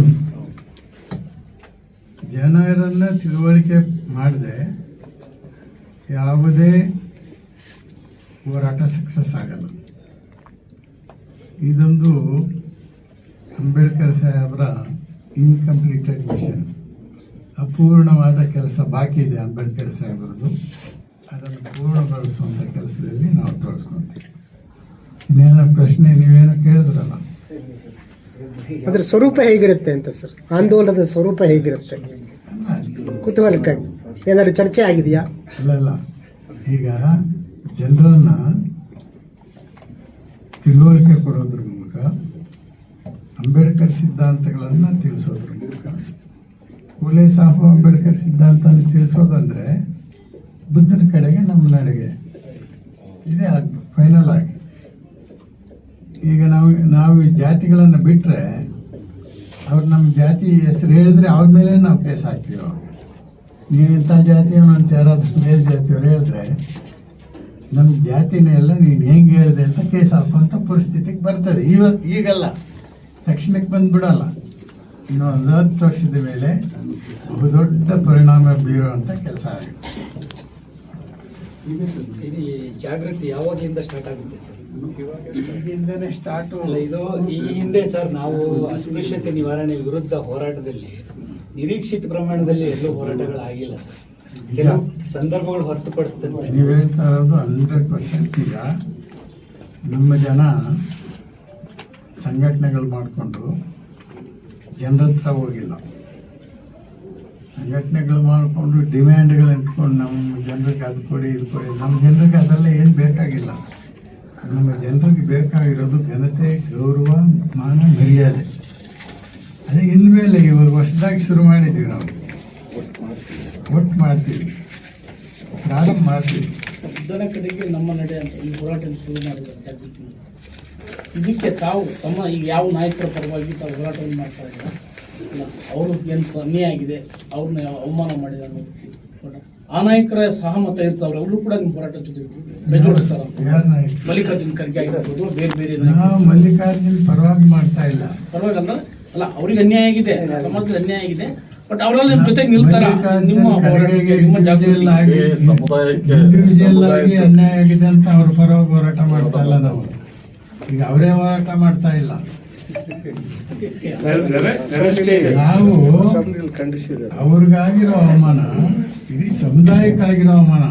ಜನರನ್ನ ತಿಳುವಳಿಕೆ ಮಾಡದೆ ಯಾವುದೇ ಹೋರಾಟ ಸಕ್ಸಸ್ ಆಗಲ್ಲ. ಇದೊಂದು ಅಂಬೇಡ್ಕರ್ ಸಾಹೇಬರ ಇನ್ಕಂಪ್ಲೀಟೆಡ್ ಮಿಷನ್, ಅಪೂರ್ಣವಾದ ಕೆಲಸ ಬಾಕಿ ಇದೆ ಅಂಬೇಡ್ಕರ್ ಸಾಹೇಬರದು. ಅದನ್ನು ಪೂರ್ಣಗೊಳಿಸುವಂಥ ಕೆಲಸದಲ್ಲಿ ನಾವು ತೊಡಸ್ಕೊತೀವಿ. ಇನ್ನೇನೋ ಪ್ರಶ್ನೆ ನೀವೇನೋ ಕೇಳಿದ್ರಲ್ಲ, ಅದರ ಸ್ವರೂಪ ಹೇಗಿರುತ್ತೆ ಅಂತ ಸರ್, ಆಂದೋಲನದ ಸ್ವರೂಪ ಹೇಗಿರುತ್ತೆ ಕುತೂಹಲಕ್ಕಾಗಿ ಏನಾದ್ರು ಚರ್ಚೆ ಆಗಿದೆಯಾ? ಅಲ್ಲಲ್ಲ, ಈಗ ಜನರನ್ನ ತಿಳುವಳಿಕೆ ಕೊಡೋದ್ರ ಮೂಲಕ, ಅಂಬೇಡ್ಕರ್ ಸಿದ್ಧಾಂತಗಳನ್ನು ತಿಳಿಸೋದ್ರ ಮೂಲಕ, ಕೂಲೆ ಸಾಹು ಅಂಬೇಡ್ಕರ್ ಸಿದ್ಧಾಂತನ ತಿಳಿಸೋದಂದ್ರೆ ಬುದ್ಧನ ಕಡೆಗೆ ನಮ್ಮ ನಡೆಗೆ ಇದೇ ಆಗ್ಬೇಕು ಫೈನಲ್ ಆಗಿ. ಈಗ ನಾವು ಈ ಜಾತಿಗಳನ್ನು ಬಿಟ್ಟರೆ ಅವ್ರು ನಮ್ಮ ಜಾತಿ ಹೆಸರು ಹೇಳಿದ್ರೆ ಅವ್ರ ಮೇಲೆ ನಾವು ಕೇಸ್ ಹಾಕ್ತೀವಿ. ನೀವು ಇಂಥ ಜಾತಿಯವನು ಅಂತ ಯಾರಾದ್ರೂ ಮೇಲ್ ಜಾತಿಯವ್ರು ಹೇಳಿದ್ರೆ ನಮ್ಮ ಜಾತಿನೇ ಎಲ್ಲ ನೀನು ಹೆಂಗೆ ಹೇಳಿದೆ ಅಂತ ಕೇಸ್ ಹಾಕುವಂಥ ಪರಿಸ್ಥಿತಿಗೆ ಬರ್ತದೆ. ಈಗಲ್ಲ, ತಕ್ಷಣಕ್ಕೆ ಬಂದುಬಿಡಲ್ಲ. ಇನ್ನು 10 ವರ್ಷದ ಮೇಲೆ ಬಹುದೊಡ್ಡ ಪರಿಣಾಮ ಬೀರುವಂಥ ಕೆಲಸ ಆಗಿದೆ. ಇದು ಜಾಗೃತಿ ಯಾವಾಗಿಂದ ಸ್ಟಾರ್ಟ್ ಆಗುತ್ತೆ ಸರ್? ಈಗಿಂದನೇ ಸ್ಟಾರ್ಟು. ಅಲ್ಲ, ಇದು ಈ ಹಿಂದೆ ಸರ್ ನಾವು ಅಸ್ಪೃಶ್ಯತೆ ನಿವಾರಣೆ ವಿರುದ್ಧ ಹೋರಾಟದಲ್ಲಿ ನಿರೀಕ್ಷಿತ ಪ್ರಮಾಣದಲ್ಲಿ ಎಲ್ಲೂ ಹೋರಾಟಗಳಾಗಿಲ್ಲ ಸರ್. ಕೆಲವು ಸಂದರ್ಭಗಳು ಹೊರತುಪಡಿಸ್ತಂತೆ. ನೀವು ಹೇಳ್ತಾ ಇರೋದು 100%. ಈಗ ನಮ್ಮ ಜನ ಸಂಘಟನೆಗಳು ಮಾಡಿಕೊಂಡು ಜನರ ಹತ್ರ ಹೋಗಿಲ್ಲ. ಸಂಘಟನೆಗಳು ಮಾಡಿಕೊಂಡು ಡಿಮ್ಯಾಂಡ್ಗಳು ಇಟ್ಕೊಂಡು ನಮ್ಮ ಜನರಿಗೆ ಅದು ಕೊಡಿ ಇದು ಕೊಡಿ. ನಮ್ಮ ಜನರಿಗೆ ಅದೆಲ್ಲ ಏನು ಬೇಕಾಗಿಲ್ಲ. ನಮ್ಮ ಜನರಿಗೆ ಬೇಕಾಗಿರೋದು ಘನತೆ, ಗೌರವ, ಮಾನ, ಮರ್ಯಾದೆ. ಅದೇ ಇನ್ಮೇಲೆ ಇವಾಗ ಹೊಸದಾಗಿ ಶುರು ಮಾಡಿದ್ದೀವಿ. ನಾವು ಒಟ್ಟು ಮಾಡ್ತೀವಿ, ಪ್ರಾರಂಭ ಮಾಡ್ತೀವಿ. ಬುದ್ಧನ ಕಡೆಗೆ ನಮ್ಮ ನಡೆ ಅಂತ ಈ ಹೋರಾಟ ಶುರು ಮಾಡಿದ್ದಾರೆ ಜಾಗೃತಿ. ಇದಕ್ಕೆ ತಾವು ತಮ್ಮ ಈಗ ಯಾವ ನಾಯಕರ ಪರವಾಗಿ ತಾವು ಹೋರಾಟವನ್ನು ಮಾಡ್ತಾ ಇದ್ದಾರೆ, ಇಲ್ಲ ಅವ್ರಿಗೆ ಏನು ಅನ್ಯಾಯ ಆಗಿದೆ, ಅವ್ರನ್ನ ಅವಮಾನ ಮಾಡಿದ ಅನ್ನೋದಕ್ಕೆ ಆ ನಾಯಕರ ಸಹಮತ ಇರ್ತಾವ್ರೆ, ಅವರು ಕೂಡ ನಿಮ್ಮ ಹೋರಾಟ ಜೊತೆ ಬೆಂಬಲಿಸ್ತಾರ? ಯಾರ ನಾಯಕ? ಮಲ್ಲಿಕಾರ್ಜುನ್ ಖರ್ಗೆ ಆಗಿರ್ಬೋದು, ಬೇರೆ ಬೇರೆ ನಾವು ಮಲ್ಲಿಕಾರ್ಜುನ್ ಪರವಾಗಿ ಮಾಡ್ತಾ ಇಲ್ಲ. ಪರವಾಗಿಲ್ಲ ಅಲ್ಲ, ಅವ್ರಿಗೆ ಅನ್ಯಾಯ ಆಗಿದೆ, ಸಮಾಜದಲ್ಲಿ ಅನ್ಯಾಯ ಆಗಿದೆ, ಬಟ್ ಅವರೆಲ್ಲ ನಿಮ್ಮ ಜೊತೆಗೆ ನಿಲ್ತಾರ. ನಿಮ್ಮ ಹೋರಾಟಕ್ಕೆ, ನಿಮ್ಮ ಜಾಗೃತಿ ಸಮುದಾಯಕ್ಕೆ ಇಂಡಿವಿಜುವಲ್ ಆಗಿ ಅನ್ಯಾಯ ಆಗಿದೆ ಅಂತ ಅವ್ರ ಪರವಾಗಿ ಹೋರಾಟ ಮಾಡ್ತಾ ಇಲ್ಲ. ನಾವು ಈಗ ಅವರೇ ಹೋರಾಟ ಮಾಡ್ತಾ ಇಲ್ಲ. ನಾವು ಅವ್ರಿಗಾಗಿರೋ ಅವಮಾನ ಇಡೀ ಸಮುದಾಯಕ್ಕಾಗಿರೋ ಅವಮಾನ,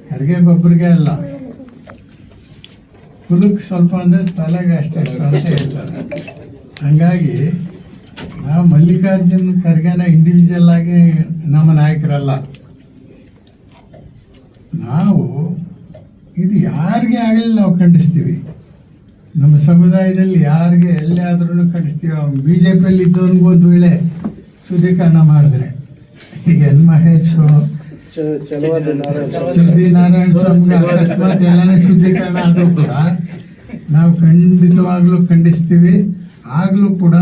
ಖರ್ಗೆಗೊಬ್ಬರಿಗೆ ಅಲ್ಲ. ಕುಲಕ್ಕೆ ಸ್ವಲ್ಪ ಅಂದರೆ ತಲೆಗೆ ಅಷ್ಟೆಷ್ಟು ಅಂತ ಹೇಳ್ತಾರೆ. ಹಂಗಾಗಿ ನಾವು ಮಲ್ಲಿಕಾರ್ಜುನ್ ಖರ್ಗೆನ ಇಂಡಿವಿಜುವಲ್ ಆಗಿ ನಮ್ಮ ನಾಯಕರಲ್ಲ. ನಾವು ಇದು ಯಾರಿಗೆ ಆಗಲಿ ನಾವು ಖಂಡಿಸ್ತೀವಿ. ನಮ್ಮ ಸಮುದಾಯದಲ್ಲಿ ಯಾರಿಗೆ ಎಲ್ಲೇ ಆದ್ರೂ ಖಂಡಿಸ್ತೀವಿ. ಅವ್ನು BJPಯಲ್ಲಿ ಇದ್ದವನಿಗೂ ಒಂದು ವೇಳೆ ಶುದ್ಧೀಕರಣ ಮಾಡಿದ್ರೆ, ಈಗ ಎನ್ ಮಹೇಶ್, ಚುಬ್ಬಿ ನಾರಾಯಣ ಸ್ವಾಮಿಗೆ ಅಕಸ್ಮಾತ್ ಎಲ್ಲಾನು ಶುದ್ಧೀಕರಣ ಆದರೂ ಕೂಡ ನಾವು ಖಂಡಿತವಾಗ್ಲೂ ಖಂಡಿಸ್ತೀವಿ. ಆಗ್ಲೂ ಕೂಡ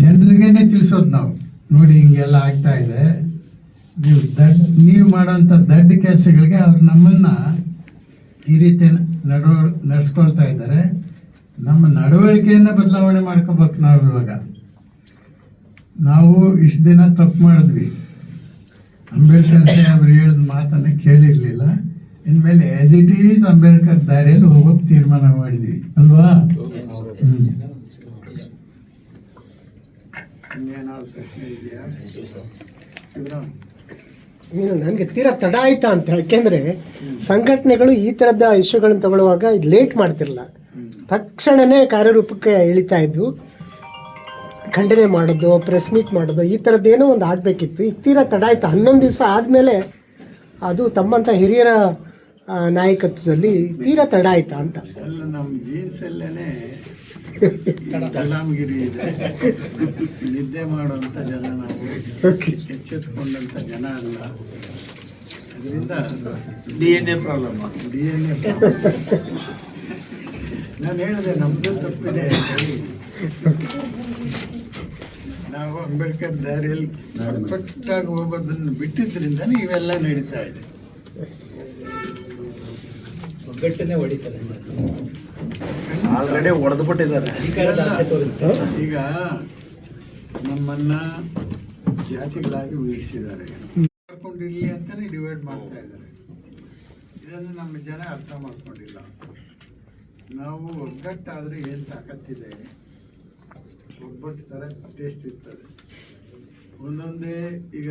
ಜನರಿಗೇನೆ ತಿಳಿಸೋದು ನಾವು, ನೋಡಿ ಹಿಂಗೆಲ್ಲ ಆಗ್ತಾ ಇದೆ, ನೀವು ಮಾಡೋಂಥ ದೊಡ್ಡ ಕೆಲಸಗಳಿಗೆ ಅವ್ರು ನಮ್ಮನ್ನ ಈ ರೀತಿ ನಡ್ಸ್ಕೊಳ್ತಾ ಇದ್ದಾರೆ. ನಮ್ಮ ನಡವಳಿಕೆಯನ್ನ ಬದಲಾವಣೆ ಮಾಡ್ಕೋಬೇಕು ನಾವು ಇವಾಗ. ನಾವು ಇಷ್ಟು ದಿನ ತಪ್ಪು ಮಾಡಿದ್ವಿ, ಅಂಬೇಡ್ಕರ್ ಸಾಹೇಬ್ರು ಹೇಳಿದ ಮಾತನ್ನ ಕೇಳಿರ್ಲಿಲ್ಲ. ಇನ್ಮೇಲೆ ಆಸ್ ಇಟ್ ಈಸ್ ಅಂಬೇಡ್ಕರ್ ದಾರಿಯಲ್ಲಿ ಹೋಗೋಕೆ ತೀರ್ಮಾನ ಮಾಡಿದ್ವಿ ಅಲ್ವಾ? ಇನ್ನೇನಾದ್ರು ಪ್ರಶ್ನೆ ಇದೆಯಾ ಶಿವರಾಮ್? ಏನು ನನಗೆ ತೀರಾ ತಡ ಆಯ್ತಾ ಅಂತ, ಯಾಕೆಂದ್ರೆ ಸಂಘಟನೆಗಳು ಈ ಥರದ ಇಶ್ಯೂಗಳನ್ನು ತಗೊಳ್ಳುವಾಗ ಇದು ಲೇಟ್ ಮಾಡ್ತಿರಲ್ಲ, ತಕ್ಷಣನೇ ಕಾರ್ಯರೂಪಕ್ಕೆ ಇಳಿತಾ ಇದ್ವು. ಖಂಡನೆ ಮಾಡೋದು, ಪ್ರೆಸ್ ಮೀಟ್ ಮಾಡೋದು, ಈ ಥರದ್ದೇನೋ ಒಂದು ಆಗಬೇಕಿತ್ತು. ಈಗ ತೀರಾ ತಡ ಆಯ್ತು. 11 ದಿವಸ ಆದಮೇಲೆ ಅದು ತಮ್ಮಂಥ ಹಿರಿಯರ ನಾಯಕತ್ವದಲ್ಲಿ ತೀರಾ ತಡ ಆಯ್ತಾ ಅಂತ. ಎಲ್ಲ ನಮ್ಮ ಜೀನ್ಸ್ ಅಲ್ಲೇನೆ ಗುಲಾಮಗಿರಿ ಇದೆ. ನಿದ್ದೆ ಮಾಡುವಂಥ ಜನ ನಾವು, ಎಚ್ಚೆತ್ತುಕೊಂಡಂಥ ಜನ ಅಲ್ಲ. ಅದರಿಂದ DNA ಪ್ರಾಬ್ಲಮ್. ನಾನು ಹೇಳಿದೆ ನಮ್ದು ತಪ್ಪಿದೆ. ನಾವು ಅಂಬೇಡ್ಕರ್ ದಾರಿಯಲ್ಲಿ ಪರ್ಫೆಕ್ಟ್ ಆಗಿ ಹೋಗೋದನ್ನು ಬಿಟ್ಟಿದ್ರಿಂದನೇ ಇವೆಲ್ಲ ನಡೀತಾ ಇದೆ. ಒಗ್ಗಟ್ಟನ್ನೇ ಹೊಡಿತಾರೆ ಸರ್. ಆಲ್ರೆಡಿ ಹೊಡೆದು ಬಿಟ್ಟಿದ್ದಾರೆ. ಅಧಿಕಾರದ ಆಸೆ ತೋರಿಸ್ತಾರೆ. ಈಗ ನಮ್ಮನ್ನ ಜಾತಿಗಳಾಗಿ ವಿಭಜಿಸಿದ್ದಾರೆ, ಮಾಡ್ಕೊಂಡಿರ್ಲಿ ಅಂತಾನೆ ಡಿವೈಡ್ ಮಾಡ್ತಾ ಇದ್ದಾರೆ. ಇದನ್ನು ನಮ್ಮ ಜನ ಅರ್ಥ ಮಾಡ್ಕೊಂಡಿಲ್ಲ. ನಾವು ಒಗ್ಗಟ್ಟಾದ್ರೆ ಏನು ತಾಕತ್ತಿದೆ, ಒಬ್ಬಟ್ಟು ಥರ ಟೇಸ್ಟ್ ಇರ್ತದೆ. ಒಂದೊಂದೇ ಈಗ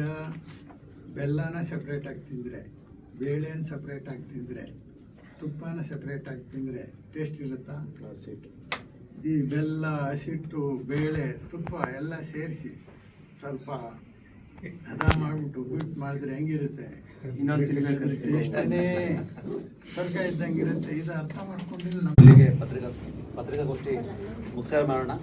ಬೆಲ್ಲನ ಸಪ್ರೇಟಾಗಿ ತಿಂದರೆ, ಬೇಳೆನ ಸಪ್ರೇಟಾಗಿ ತಿಂದರೆ, ತುಪ್ಪನ ಸಪ್ರೇಟಾಗಿ ತಿಂದರೆ ಟೇಸ್ಟ್ ಇರುತ್ತಾ? ಈ ಬೆಲ್ಲ, ಹಸಿಟ್ಟು, ಬೇಳೆ, ತುಪ್ಪ ಎಲ್ಲ ಸೇರಿಸಿ ಸ್ವಲ್ಪ ಹದ ಮಾಡಿಬಿಟ್ಟು ಬಿಟ್ಟು ಮಾಡಿದ್ರೆ ಹೆಂಗಿರುತ್ತೆ? ಟೇಸ್ಟೇ ಸ್ವರ್ಗ ಇದ್ದಂಗಿರುತ್ತೆ. ಇದು ಅರ್ಥ ಮಾಡ್ಕೊಂಡಿಲ್ಲ. ಪತ್ರಿಕಾಗೋಷ್ಠಿ ಮುಕ್ತಾಯ ಮಾಡೋಣ.